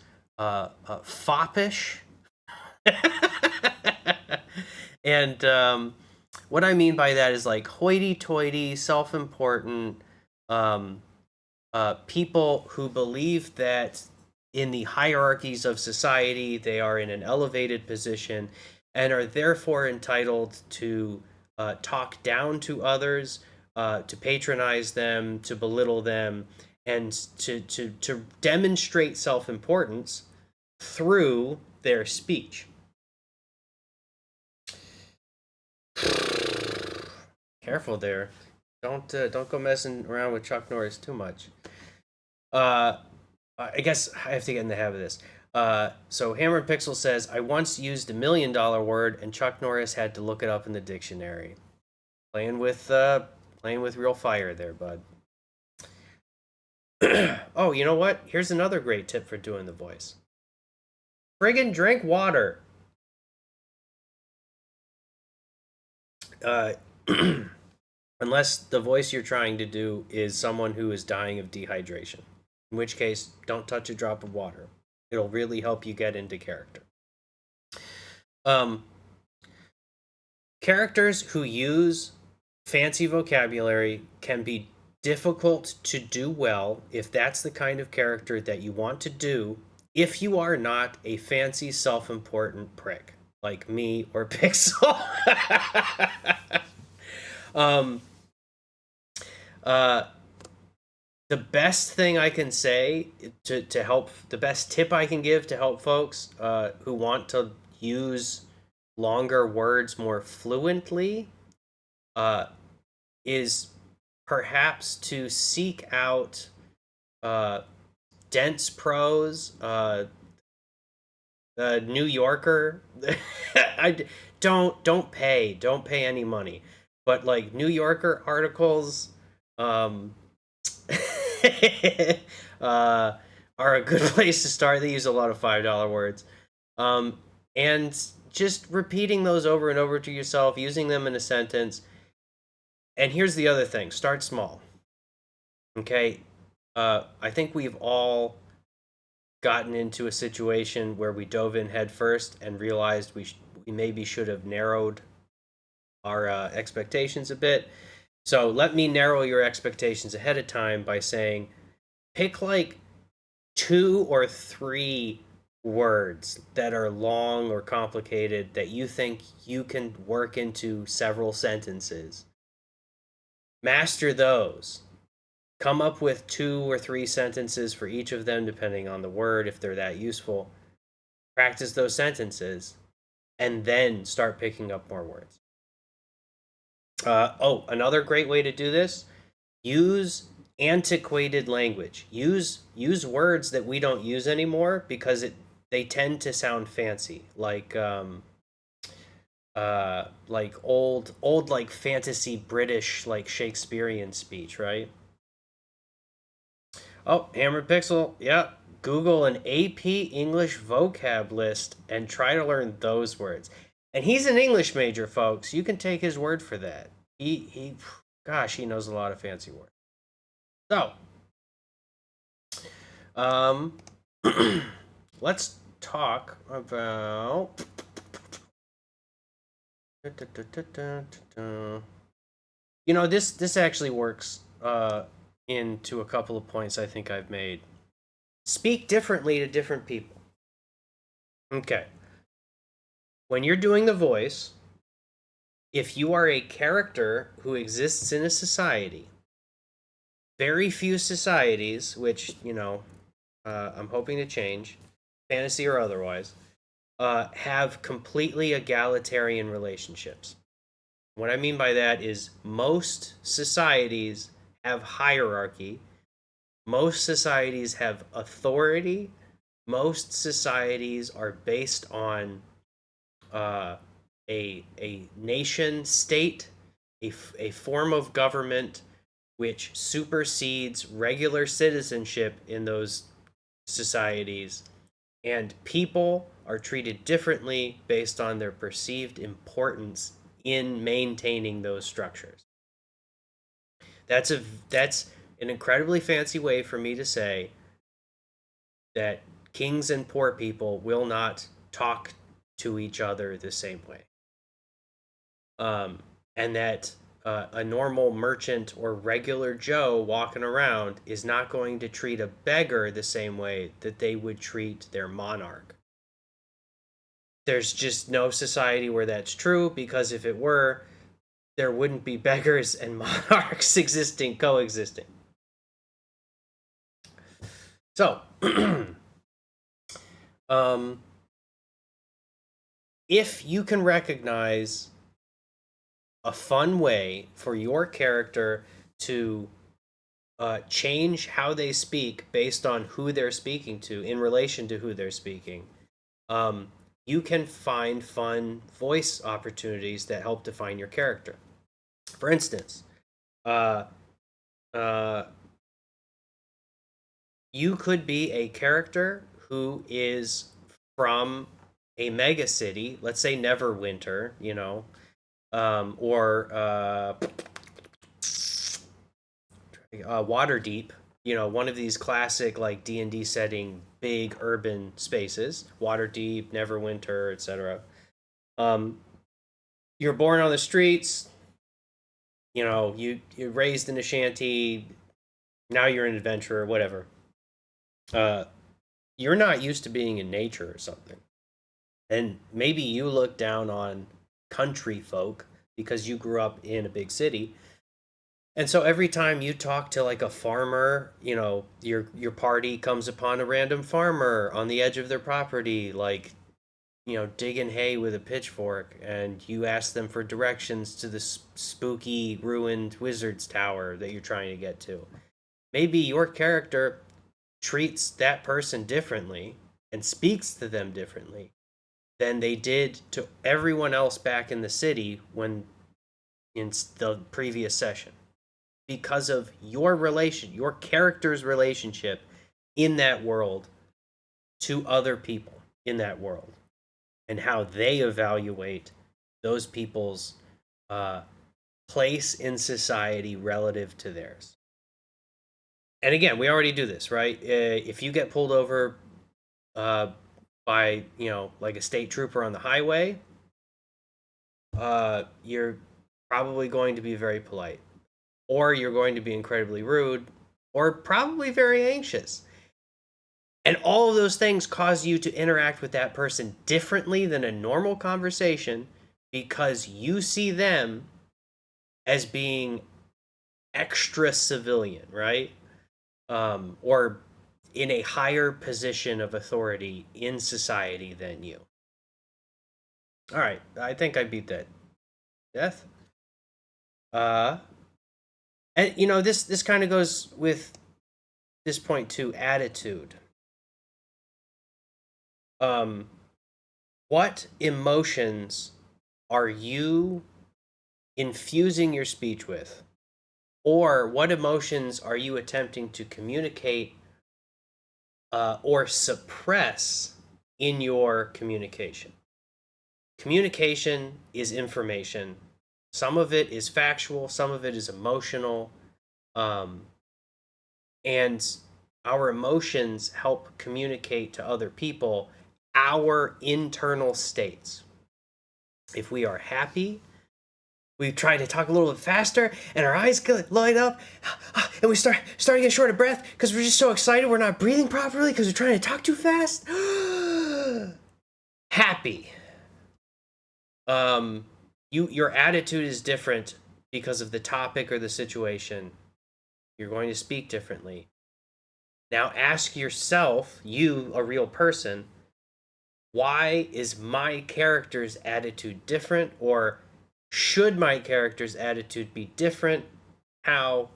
Speaker 1: foppish. And what I mean by that is like hoity-toity, self-important, um, people who believe that in the hierarchies of society they are in an elevated position and are therefore entitled to talk down to others, to patronize them, to belittle them, and to demonstrate self-importance through their speech. Careful there. Don't go messing around with Chuck Norris too much. Uh, I guess I have to get in the habit of this. So Hammer and Pixel says, I once used $1 million word, and Chuck Norris had to look it up in the dictionary. Playing with real fire there, bud. Oh, you know what? Here's another great tip for doing the voice. Friggin' drink water. Uh, unless the voice you're trying to do is someone who is dying of dehydration, in which case, don't touch a drop of water. It'll really help you get into character. Um, Characters who use fancy vocabulary can be difficult to do well if that's the kind of character that you want to do, if you are not a fancy, self important prick like me or Pixel. um, uh, the best thing I can say to help, the best tip I can give to help folks who want to use longer words more fluently uh, is perhaps to seek out uh, dense prose, New Yorker. I don't pay any money, but like New Yorker articles, um, uh, are a good place to start. They use a lot of $5 words, um, and just repeating those over and over to yourself, using them in a sentence. And here's the other thing: start small. Okay, I think we've all gotten into a situation where we dove in head first and realized we maybe should have narrowed our expectations a bit. So let me narrow your expectations ahead of time by saying pick like two or three words that are long or complicated that you think you can work into several sentences. Master those. Come up with two or three sentences for each of them, depending on the word, if they're that useful. Practice those sentences, and then start picking up more words. Another great way to do this: use antiquated language. Use words that we don't use anymore because they tend to sound fancy, like old like fantasy British like Shakespearean speech, right? Oh, Hammered Pixel, yeah. Google an AP English vocab list and try to learn those words. And he's an English major, folks. You can take his word for that. Gosh, he knows a lot of fancy words. So, um, let's talk about. This actually works into a couple of points I think I've made. Speak differently to different people. Okay. When you're doing the voice, if you are a character who exists in a society, very few societies, which, I'm hoping to change, fantasy or otherwise, have completely egalitarian relationships. What I mean by that is most societies have hierarchy, most societies have authority, most societies are based on uh, a nation state, a form of government which supersedes regular citizenship in those societies, and people are treated differently based on their perceived importance in maintaining those structures. That's an incredibly fancy way for me to say that kings and poor people will not talk to each other the same way. And that a normal merchant or regular Joe walking around is not going to treat a beggar the same way that they would treat their monarch. There's just no society where that's true, because if it were, there wouldn't be beggars and monarchs coexisting. So, um, if you can recognize a fun way for your character to change how they speak based on who they're speaking to in relation to who they're speaking, um, you can find fun voice opportunities that help define your character. For instance, uh, uh, you could be a character who is from a mega city, let's say Neverwinter, or Waterdeep, one of these classic like D&D setting big urban spaces, Waterdeep, Neverwinter, etc. Um, you're born on the streets, you're raised in a shanty, now you're an adventurer, whatever. Uh, you're not used to being in nature or something, and maybe you look down on country folk because you grew up in a big city. And so every time you talk to like a farmer, your party comes upon a random farmer on the edge of their property, like, digging hay with a pitchfork, and you ask them for directions to the spooky ruined wizard's tower that you're trying to get to. Maybe your character treats that person differently and speaks to them differently than they did to everyone else back in the city when in the previous session, because of your character's relationship in that world to other people in that world, and how they evaluate those people's uh, place in society relative to theirs. And again, we already do this, right? If you get pulled over uh, by, like a state trooper on the highway, you're probably going to be very polite, or you're going to be incredibly rude, or probably very anxious. And all of those things cause you to interact with that person differently than a normal conversation, because you see them as being extra civilian, right? Or in a higher position of authority in society than you. All right, I think I beat that. Death. Uh, and this kind of goes with this point to attitude. Um, what emotions are you infusing your speech with? Or what emotions are you attempting to communicate or suppress in your communication? Communication is information. Some of it is factual, some of it is emotional. Um, and our emotions help communicate to other people our internal states. If we are happy, we try to talk a little bit faster, and our eyes light up, and we start to get short of breath because we're just so excited. We're not breathing properly because we're trying to talk too fast. Happy. Your attitude is different because of the topic or the situation. You're going to speak differently. Now ask yourself, you, a real person, why is my character's attitude different? Or should my character's attitude be different? How?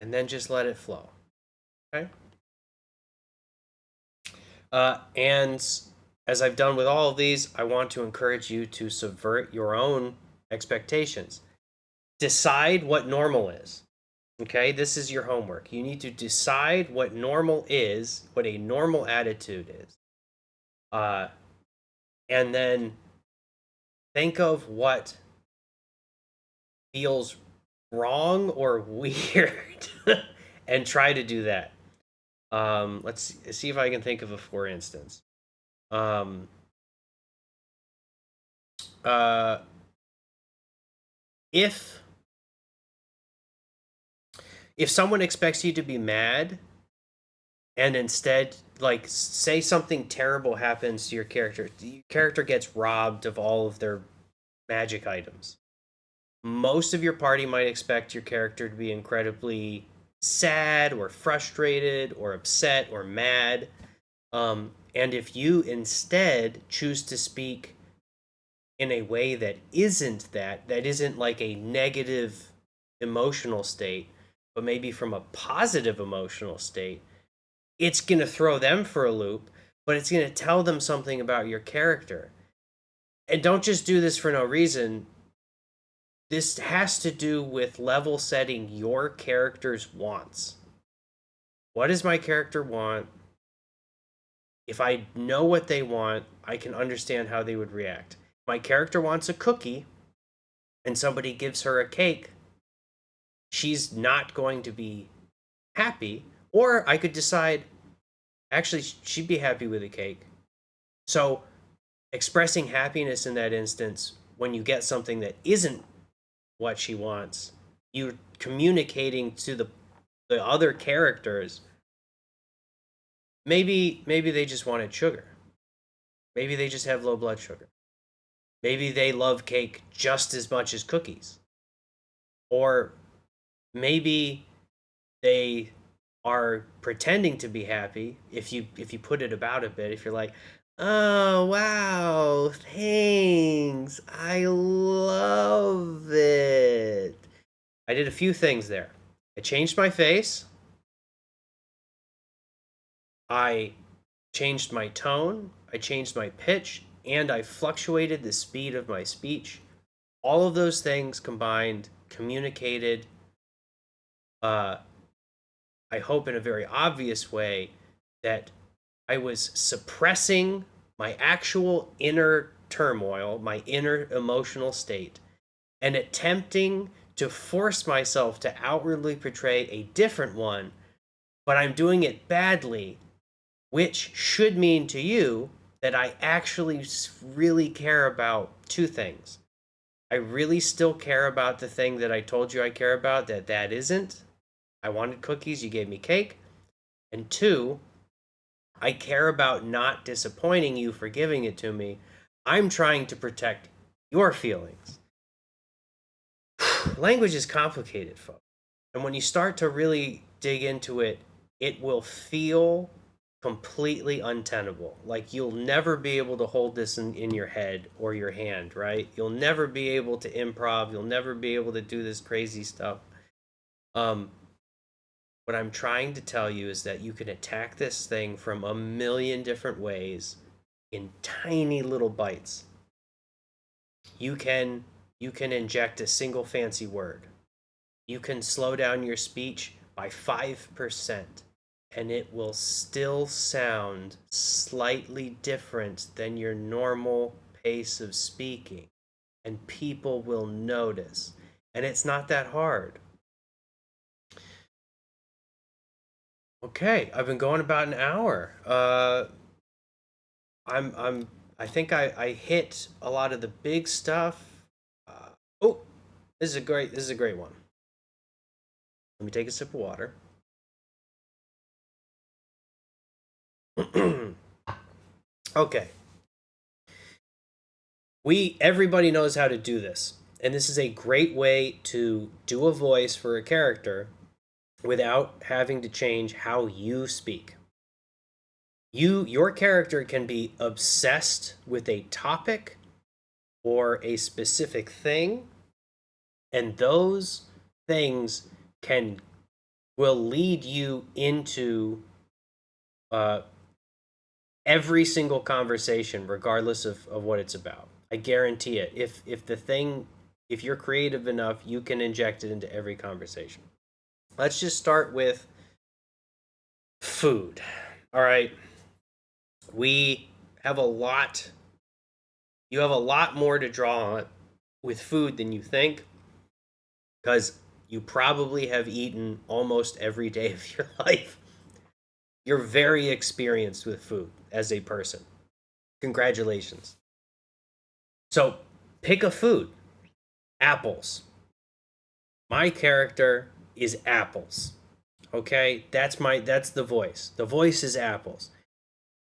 Speaker 1: And then just let it flow. Okay? And as I've done with all of these, I want to encourage you to subvert your own expectations. Decide what normal is. Okay? This is your homework. You need to decide what normal is, what a normal attitude is. And then think of what feels wrong or weird and try to do that. Let's see if I can think of a for instance. Um, uh, if someone expects you to be mad, and instead, like, say something terrible happens to your character gets robbed of all of their magic items. Most of your party might expect your character to be incredibly sad or frustrated or upset or mad. And if you instead choose to speak in a way that isn't like a negative emotional state, but maybe from a positive emotional state, it's going to throw them for a loop, but it's going to tell them something about your character. And don't just do this for no reason. This has to do with level setting your character's wants. What does my character want? If I know what they want, I can understand how they would react. My character wants a cookie and somebody gives her a cake, she's not going to be happy. Or I could decide, actually, she'd be happy with a cake. So, expressing happiness in that instance when you get something that isn't what she wants. You're communicating to the other characters. Maybe they just wanted sugar. Maybe they just have low blood sugar. Maybe they love cake just as much as cookies. Or maybe they are pretending to be happy. If you put it about a bit, if you're like, "Oh, wow, thanks. I love it." I did a few things there. I changed my face. I changed my tone. I changed my pitch, and I fluctuated the speed of my speech. All of those things combined communicated, uh, I hope in a very obvious way, that I was suppressing my actual inner turmoil, my inner emotional state, and attempting to force myself to outwardly portray a different one, but I'm doing it badly, which should mean to you that I actually really care about two things. I really still care about the thing that I told you I care about, that isn't. I wanted cookies, you gave me cake. And two, I care about not disappointing you for giving it to me. I'm trying to protect your feelings. Language is complicated, folks. And when you start to really dig into it, it will feel completely untenable. Like you'll never be able to hold this in your head or your hand, right? You'll never be able to improv. You'll never be able to do this crazy stuff. Um, what I'm trying to tell you is that you can attack this thing from a million different ways in tiny little bites. You can inject a single fancy word. You can slow down your speech by 5% and it will still sound slightly different than your normal pace of speaking, and people will notice. And it's not that hard. Okay, I've been going about an hour. I think I hit a lot of the big stuff. Oh, this is a great one. Let me take a sip of water. Okay. Everybody knows how to do this. And this is a great way to do a voice for a character without having to change how you speak. Your character can be obsessed with a topic or a specific thing, and those things can will lead you into uh, every single conversation, regardless of what it's about. I guarantee it. If you're creative enough, you can inject it into every conversation. Let's just start with food. All right. We have a lot. You have a lot more to draw on with food than you think, because you probably have eaten almost every day of your life. You're very experienced with food as a person. Congratulations. So pick a food. Apples. My character is apples. Okay? That's the voice. The voice is apples.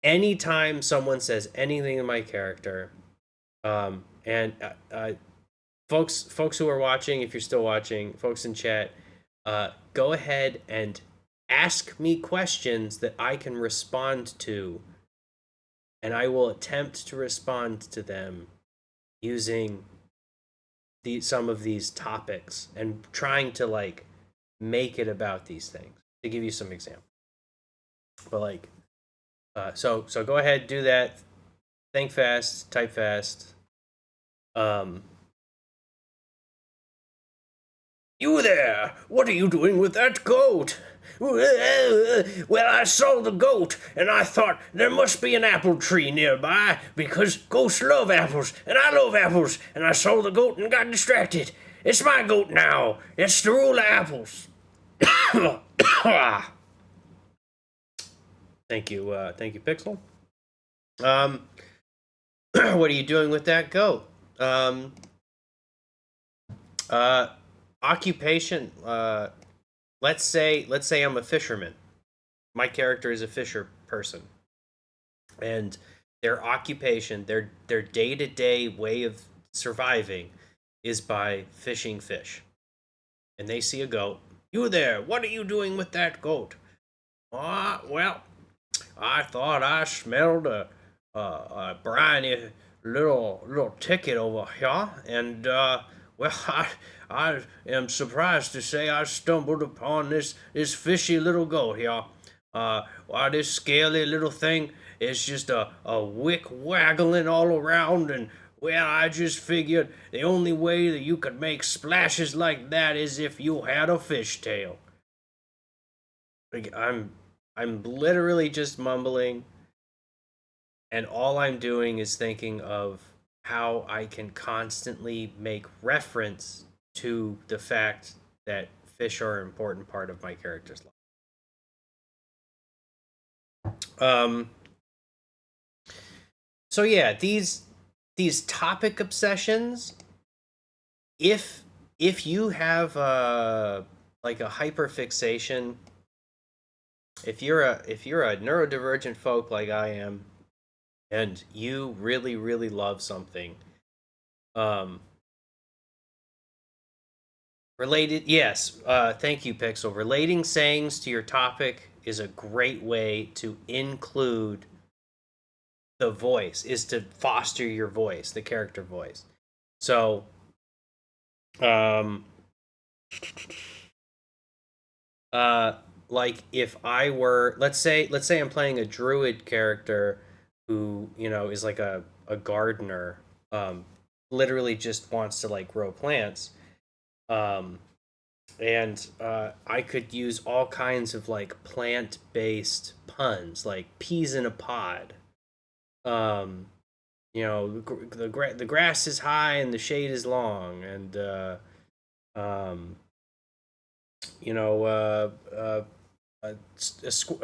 Speaker 1: Anytime someone says anything to my character, and folks who are watching, if you're still watching, folks in chat, go ahead and ask me questions that I can respond to, and I will attempt to respond to them using some of these topics and trying to like make it about these things. To give you some examples, but like, so go ahead, do that. Think fast, type fast. Um, You there! What are you doing with that goat? Well, I saw the goat, and I thought there must be an apple tree nearby, because goats love apples, and I love apples, and I saw the goat and got distracted. It's my goat now. It's the rule of apples. Thank you, Pixel. What are you doing with that goat? Uh, Occupation. Let's say I'm a fisherman. My character is a fisher person, and their occupation, their day to day way of surviving, is by fishing fish. And they see a goat. You there? What are you doing with that goat? Well, I thought I smelled a briny little ticket over here, and well, I am surprised to say I stumbled upon this fishy little goat here. Why this scaly little thing is just a wick waggling all around, and well, I just figured the only way that you could make splashes like that is if you had a fishtail. Like, I'm literally just mumbling, and all I'm doing is thinking of how I can constantly make reference to the fact that fish are an important part of my character's life. So yeah, these topic obsessions, if you have like a hyperfixation, if you're a neurodivergent folk like I am, and you really really love something, um related, yes, thank you, Pixel. Relating sayings to your topic is a great way to include the voice, is to foster your voice, the character voice. So um uh like if I were, let's say I'm playing a druid character who, is like a gardener, literally just wants to like grow plants, um and I could use all kinds of like plant-based puns, like peas in a pod. Um, the grass is high and the shade is long, and um, you know, a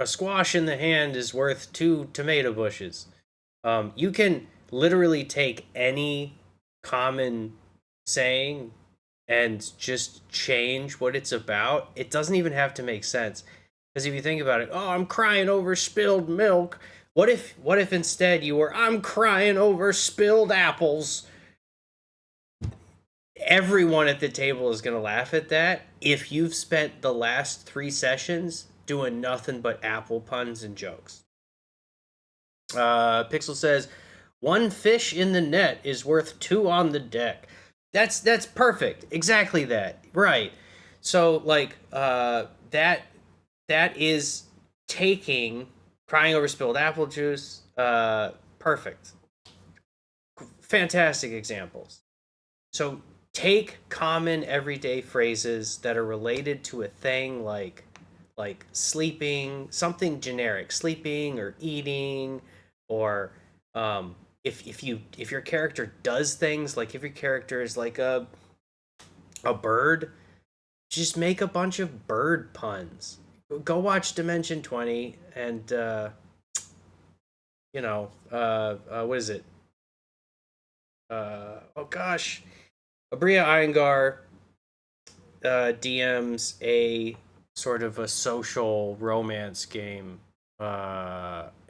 Speaker 1: squash in the hand is worth two tomato bushes. You can literally take any common saying and just change what it's about. It doesn't even have to make sense. Because if you think about it, oh, I'm crying over spilled milk. What if instead you were, I'm crying over spilled apples? Everyone at the table is going to laugh at that if you've spent the last 3 sessions doing nothing but apple puns and jokes. Pixel says, one fish in the net is worth two on the deck. That's perfect. Exactly that. Right. So like that is taking crying over spilled apple juice. Perfect. Fantastic examples. So take common everyday phrases that are related to a thing, like sleeping, something generic, sleeping or eating, or if your character does things, like if your character is like a bird, just make a bunch of bird puns. Go watch Dimension 20, and what is it? Oh gosh, Abria Iyengar DMs a sort of a social romance game, and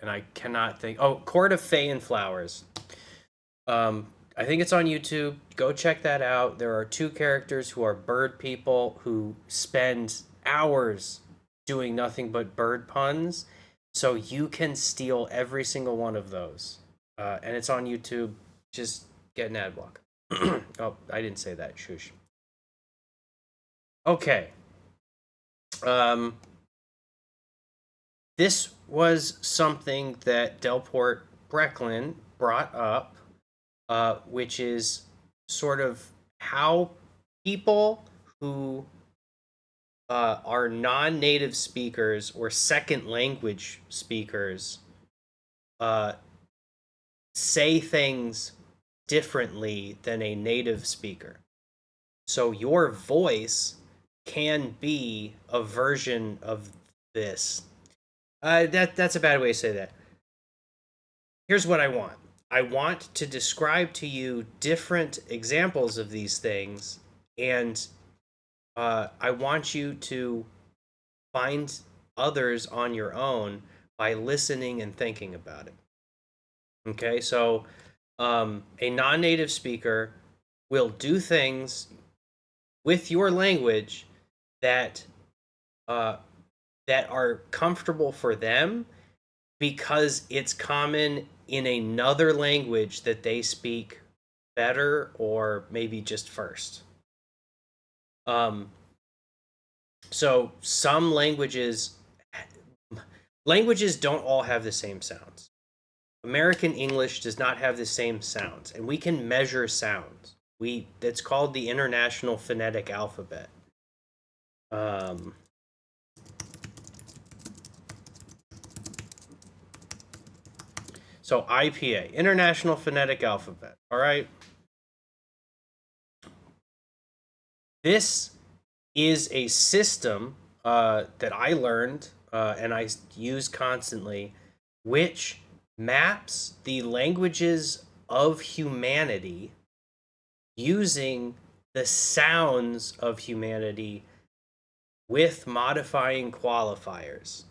Speaker 1: I cannot think. Oh, Court of Fey and Flowers. I think it's on YouTube. Go check that out. There are two characters who are bird people who spend hours doing nothing but bird puns. So you can steal every single one of those. And it's on YouTube. Just get an ad block. Oh, I didn't say that. Shush. Okay. Um, this was something that Delport Brecklin brought up, which is sort of how people who are non native speakers or second language speakers uh, say things differently than a native speaker. So your voice can be a version of this. That's a bad way to say that. Here's what I want. I want to describe to you different examples of these things And I want you to find others on your own by listening and thinking about it. Okay, so a non native speaker will do things with your language that uh, that are comfortable for them because it's common in another language that they speak better or maybe just first. Um, so some languages don't all have the same sounds. American English does not have the same sounds, and we can measure sounds. We It's called the International Phonetic Alphabet. Um, so IPA, International Phonetic Alphabet. All right. This is a system that I learned and I use constantly, which maps the languages of humanity using the sounds of humanity with modifying qualifiers.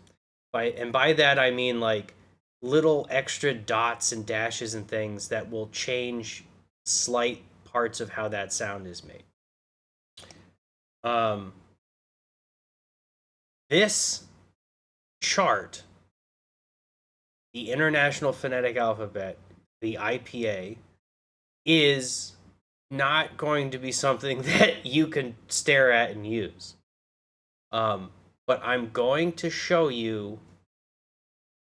Speaker 1: By that I mean like little extra dots and dashes and things that will change slight parts of how that sound is made. Um, this chart, the International Phonetic Alphabet, the IPA, is not going to be something that you can stare at and use. But I'm going to show you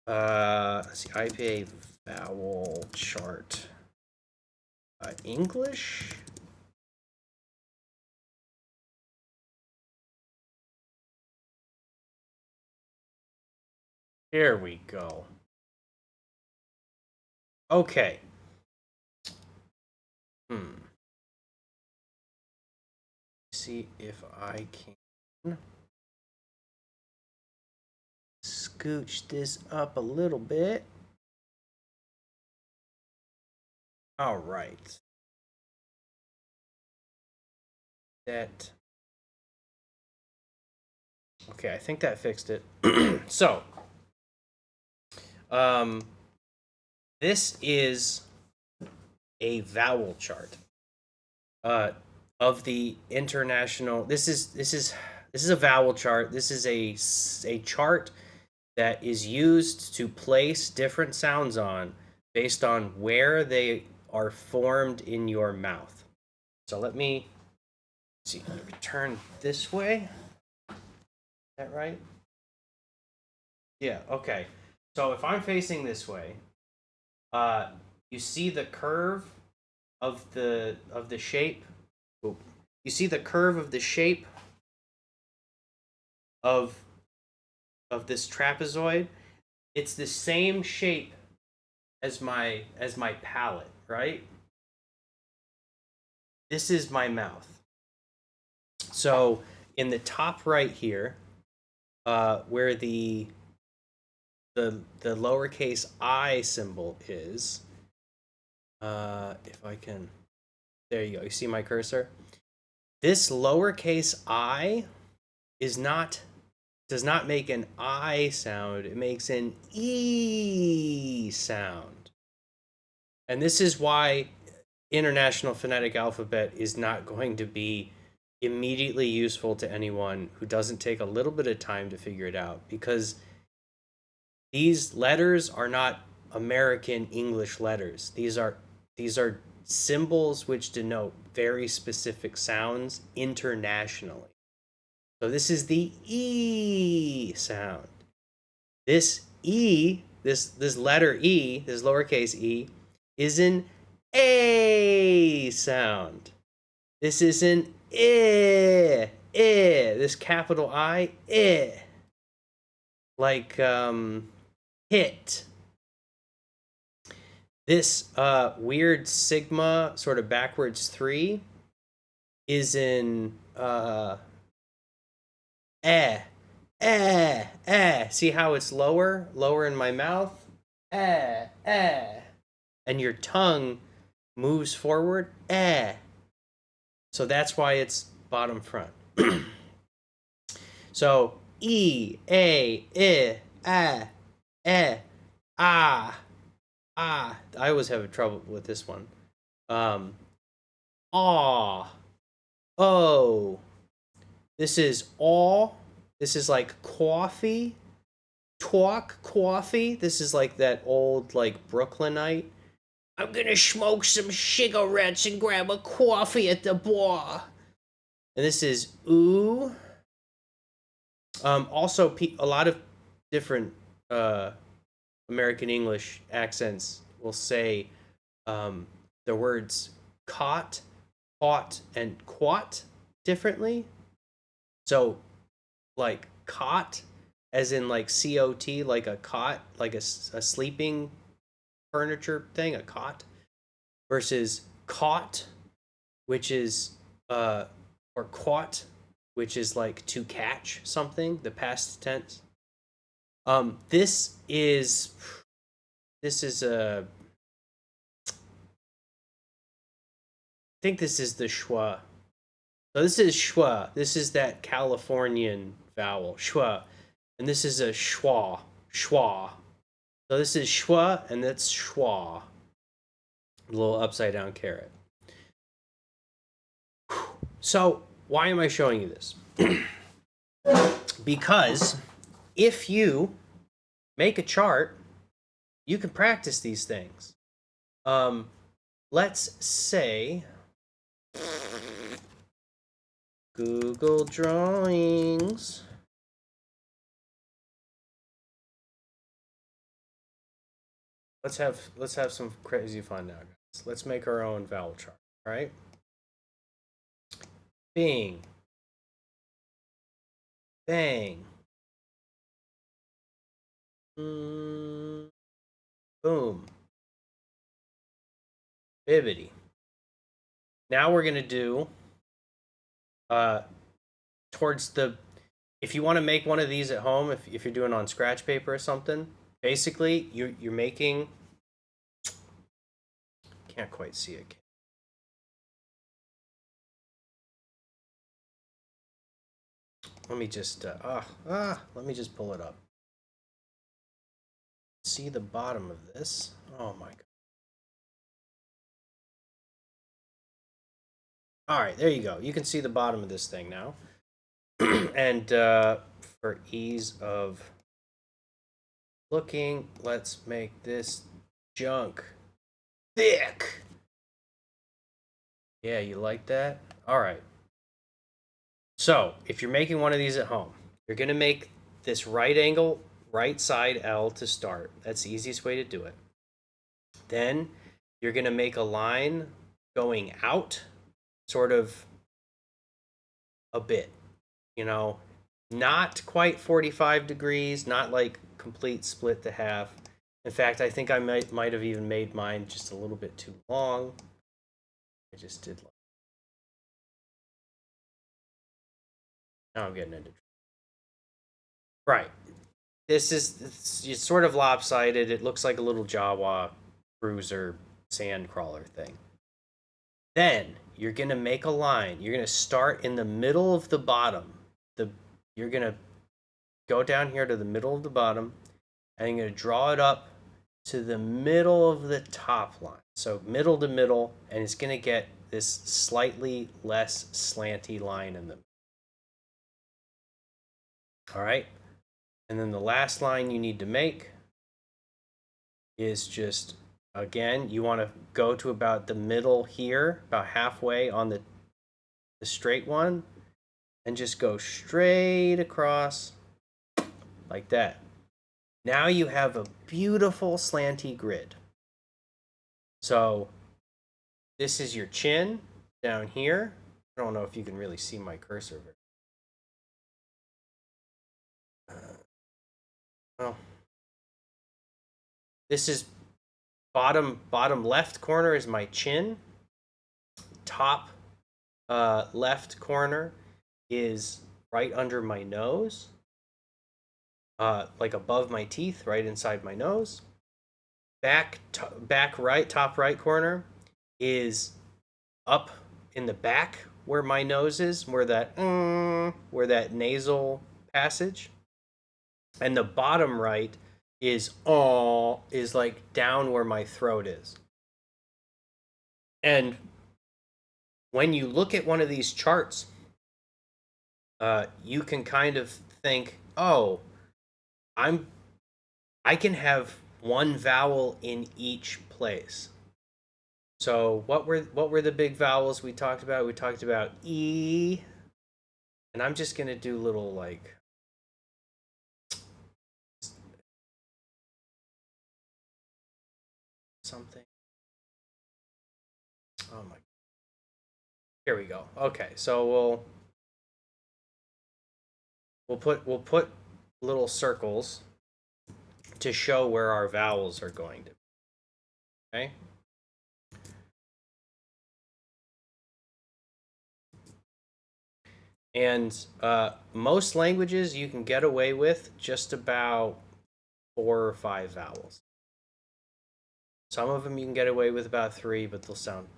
Speaker 1: let's see, IPA vowel chart. English? Here we go. Okay. See if I can scooch this up a little bit. All right. That. Okay, I think that fixed it. So, um, this is a vowel chart of the international. This is a vowel chart. This is a chart that is used to place different sounds on based on where they are formed in your mouth. So let me see. Let me turn this way. Is that right? Yeah. Okay. So if I'm facing this way, you see the curve of the shape. Oop. You see the curve of the shape of this trapezoid. It's the same shape as my palate, right? This is my mouth. So in the top right here, where the lowercase I symbol is, if I can, there you go. You see my cursor? This lowercase I is not does not make an I sound. It makes an E sound. And this is why International Phonetic Alphabet is not going to be immediately useful to anyone who doesn't take a little bit of time to figure it out, because these letters are not American English letters. These are symbols which denote very specific sounds internationally. So this is the E sound. This E, this letter E, this lowercase e, is an A sound. This is an I. This capital I, I. Like hit. This weird sigma, sort of backwards 3, is in eh. See how it's lower in my mouth? And your tongue moves forward. So that's why it's bottom front. So E, A, I, ah, ah. I always have trouble with this one. Aw, oh. This is all. This is like coffee. Talk coffee. This is like that old like Brooklynite. I'm gonna smoke some cigarettes and grab a coffee at the bar. And this is ooh. Also, a lot of different American English accents will say the words caught, caught, and quat differently. So, like cot, as in like COT, like a cot, like a sleeping furniture thing, a cot, versus caught, which is or caught, which is like to catch something, the past tense. This is a I think this is the schwa. So this is schwa. This is that Californian vowel, schwa. And this is a schwa, schwa. So this is schwa and that's schwa. A little upside down caret. So why am I showing you this? Because if you make a chart, you can practice these things. Let's say Google Drawings. Let's have some crazy fun now, guys. Let's make our own vowel chart, all right? Bing. Bang. Boom. Bibbity. Now we're gonna do towards the, if you want to make one of these at home, if you're doing on scratch paper or something, basically you're making, can't quite see it. Let me just let me just pull it up. See the bottom of this. Oh my god. All right, there you go. You can see the bottom of this thing now. And for ease of looking, let's make this junk thick. Yeah, you like that? All right. So if you're making one of these at home, you're going to make this right angle, right side L to start. That's the easiest way to do it. Then you're going to make a line going out sort of a bit, not quite 45 degrees, not like complete split to half. In fact, I think I might have even made mine just a little bit too long. I just did. Now I'm getting into. Right. It's sort of lopsided. It looks like a little Jawa cruiser sand crawler thing. Then you're going to make a line. You're going to start in the middle of the bottom. You're going to go down here to the middle of the bottom, and you're going to draw it up to the middle of the top line. So middle to middle, and it's going to get this slightly less slanty line in the middle. All right. And then the last line you need to make is just, again, you want to go to about the middle here, about halfway on the straight one, and just go straight across like that. Now you have a beautiful slanty grid. So this is your chin down here. I don't know if you can really see my cursor. Well, this is bottom left corner is my chin. Top left corner is right under my nose, like above my teeth, right inside my nose. Back right, top right corner is up in the back where my nose is, where that nasal passage, and the bottom right is like down where my throat is. And when you look at one of these charts, you can kind of think, oh, I'm I can have one vowel in each place. So what were the big vowels we talked about? We talked about E, and I'm just gonna do little like something. Oh my. Here we go. Okay, so we'll put little circles to show where our vowels are going to be. Okay. And most languages you can get away with just about 4 or 5 vowels. Some of them you can get away with about 3, but they'll sound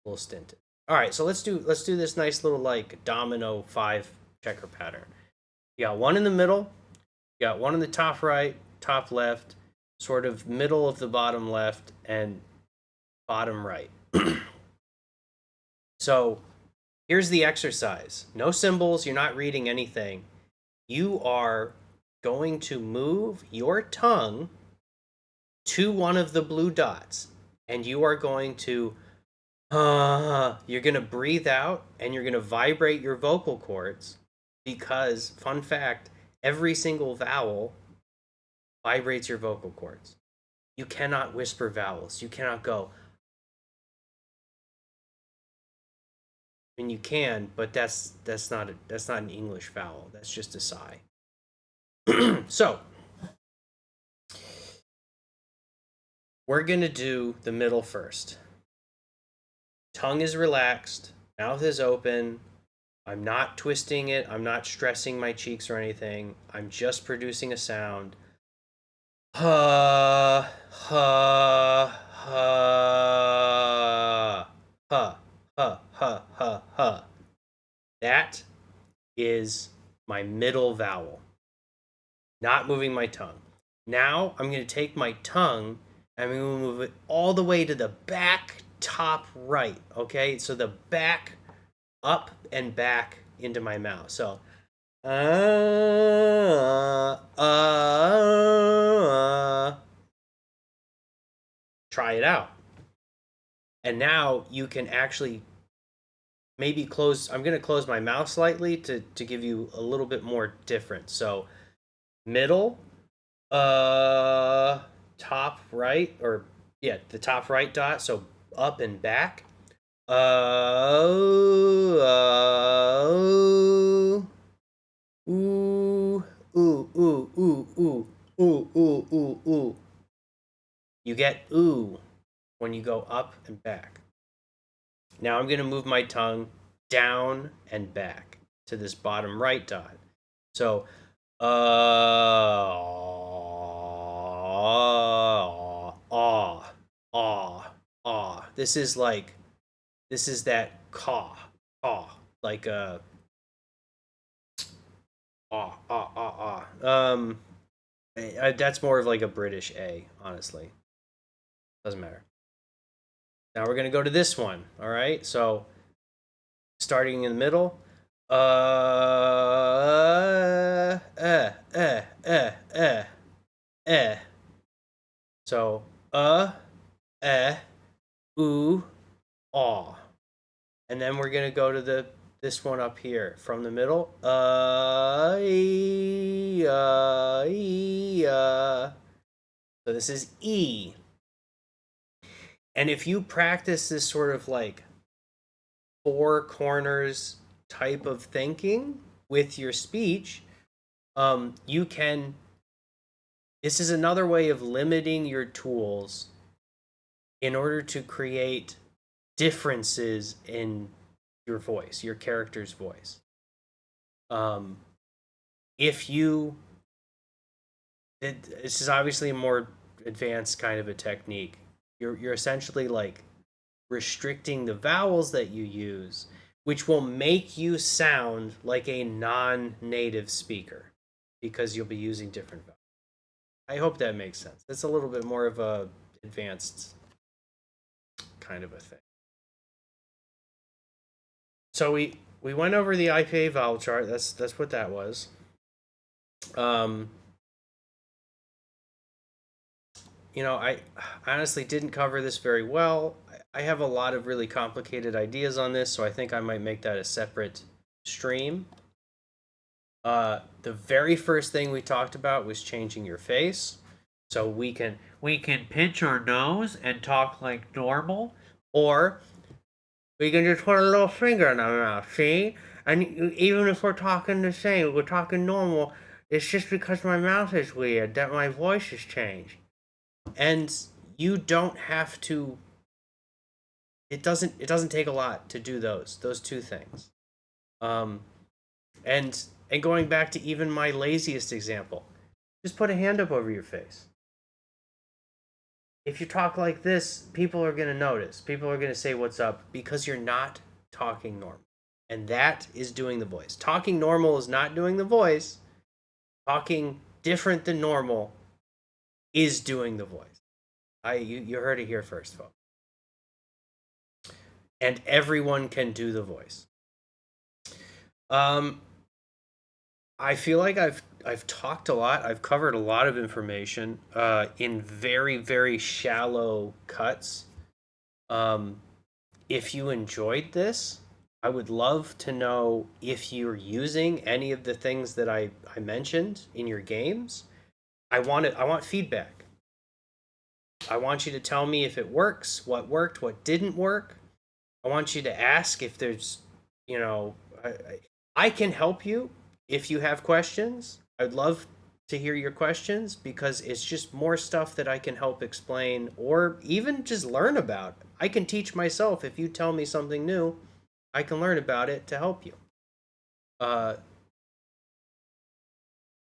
Speaker 1: a little stinted. All right, so let's do this nice little like domino 5 checker pattern. You got one in the middle, you got one in the top right, top left, sort of middle of the bottom left, and bottom right. So here's the exercise. No symbols, you're not reading anything. You are going to move your tongue to one of the blue dots, and you are going to you're going to breathe out and you're going to vibrate your vocal cords, because fun fact, every single vowel vibrates your vocal cords. You cannot whisper vowels. You cannot go. I mean, you can, but that's not an English vowel. That's just a sigh. So we're gonna do the middle first. Tongue is relaxed, mouth is open. I'm not twisting it. I'm not stressing my cheeks or anything. I'm just producing a sound. Ha ha ha ha ha ha ha ha. That is my middle vowel. Not moving my tongue. Now I'm going to take my tongue and I'm going to move it all the way to the back top right. Okay, so the back up and back into my mouth. So, try it out. And now you can actually maybe close. I'm going to close my mouth slightly to give you a little bit more difference. So, middle, top right, or yeah, the top right dot. So up and back. Ooh, ooh, ooh, ooh, ooh, ooh, ooh, ooh, ooh. You get ooh when you go up and back. Now I'm going to move my tongue down and back to this bottom right dot. So, this is that caw, like that's more of like a British A, honestly. Doesn't matter. Now we're gonna go to this one. All right, so starting in the middle. Eh. So eh, ooh, aw. And then we're gonna go to this one up here from the middle. So this is E. And if you practice this sort of like 4 corners type of thinking with your speech, you can. This is another way of limiting your tools in order to create differences in your voice, your character's voice. If you, this is obviously a more advanced kind of a technique. You're essentially like restricting the vowels that you use, which will make you sound like a non-native speaker because you'll be using different vowels. I hope that makes sense. It's a little bit more of a advanced kind of a thing. So we went over the IPA vowel chart. That's what that was. I honestly didn't cover this very well. I have a lot of really complicated ideas on this, so I think I might make that a separate stream. The very first thing we talked about was changing your face, so we can
Speaker 2: pinch our nose and talk like normal,
Speaker 1: or we can just put a little finger in our mouth. See, and even if we're talking the same, we're talking normal. It's just because my mouth is weird that my voice has changed. And you don't have to. It doesn't take a lot to do those two things. Um, and going back to even my laziest example, just put a hand up over your face. If you talk like this, people are going to notice. People are going to say what's up because you're not talking normal. And that is doing the voice. Talking normal is not doing the voice. Talking different than normal is doing the voice. You heard it here first, folks. And everyone can do the voice. I feel like I've talked a lot. I've covered a lot of information in very very shallow cuts. If you enjoyed this, I would love to know if you're using any of the things that I mentioned in your games. I want feedback. I want you to tell me if it works, what didn't work. I want you to ask if there's, you know, I can help you if you have questions. I'd love to hear your questions because it's just more stuff that I can help explain or even just learn about. I can teach myself. If you tell me something new, I can learn about it to help you. Uh,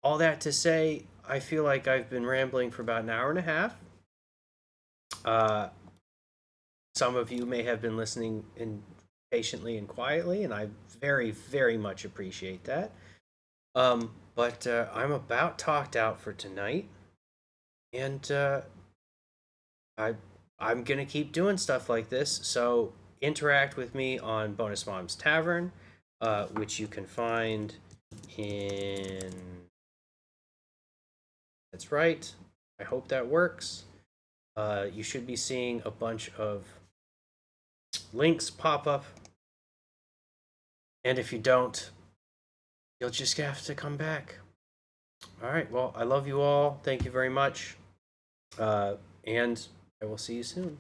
Speaker 1: all that to say, I feel like I've been rambling for about an hour and a half. Uh, some of you may have been listening in patiently and quietly, and I very, very much appreciate that. But I'm about talked out for tonight, and I I'm gonna keep doing stuff like this. So interact with me on Bonus Mom's Tavern, which you can find in. That's right. I hope that works. You should be seeing a bunch of links pop up, and if you don't, you'll just have to come back. All right. Well, I love you all. Thank you very much. And I will see you soon.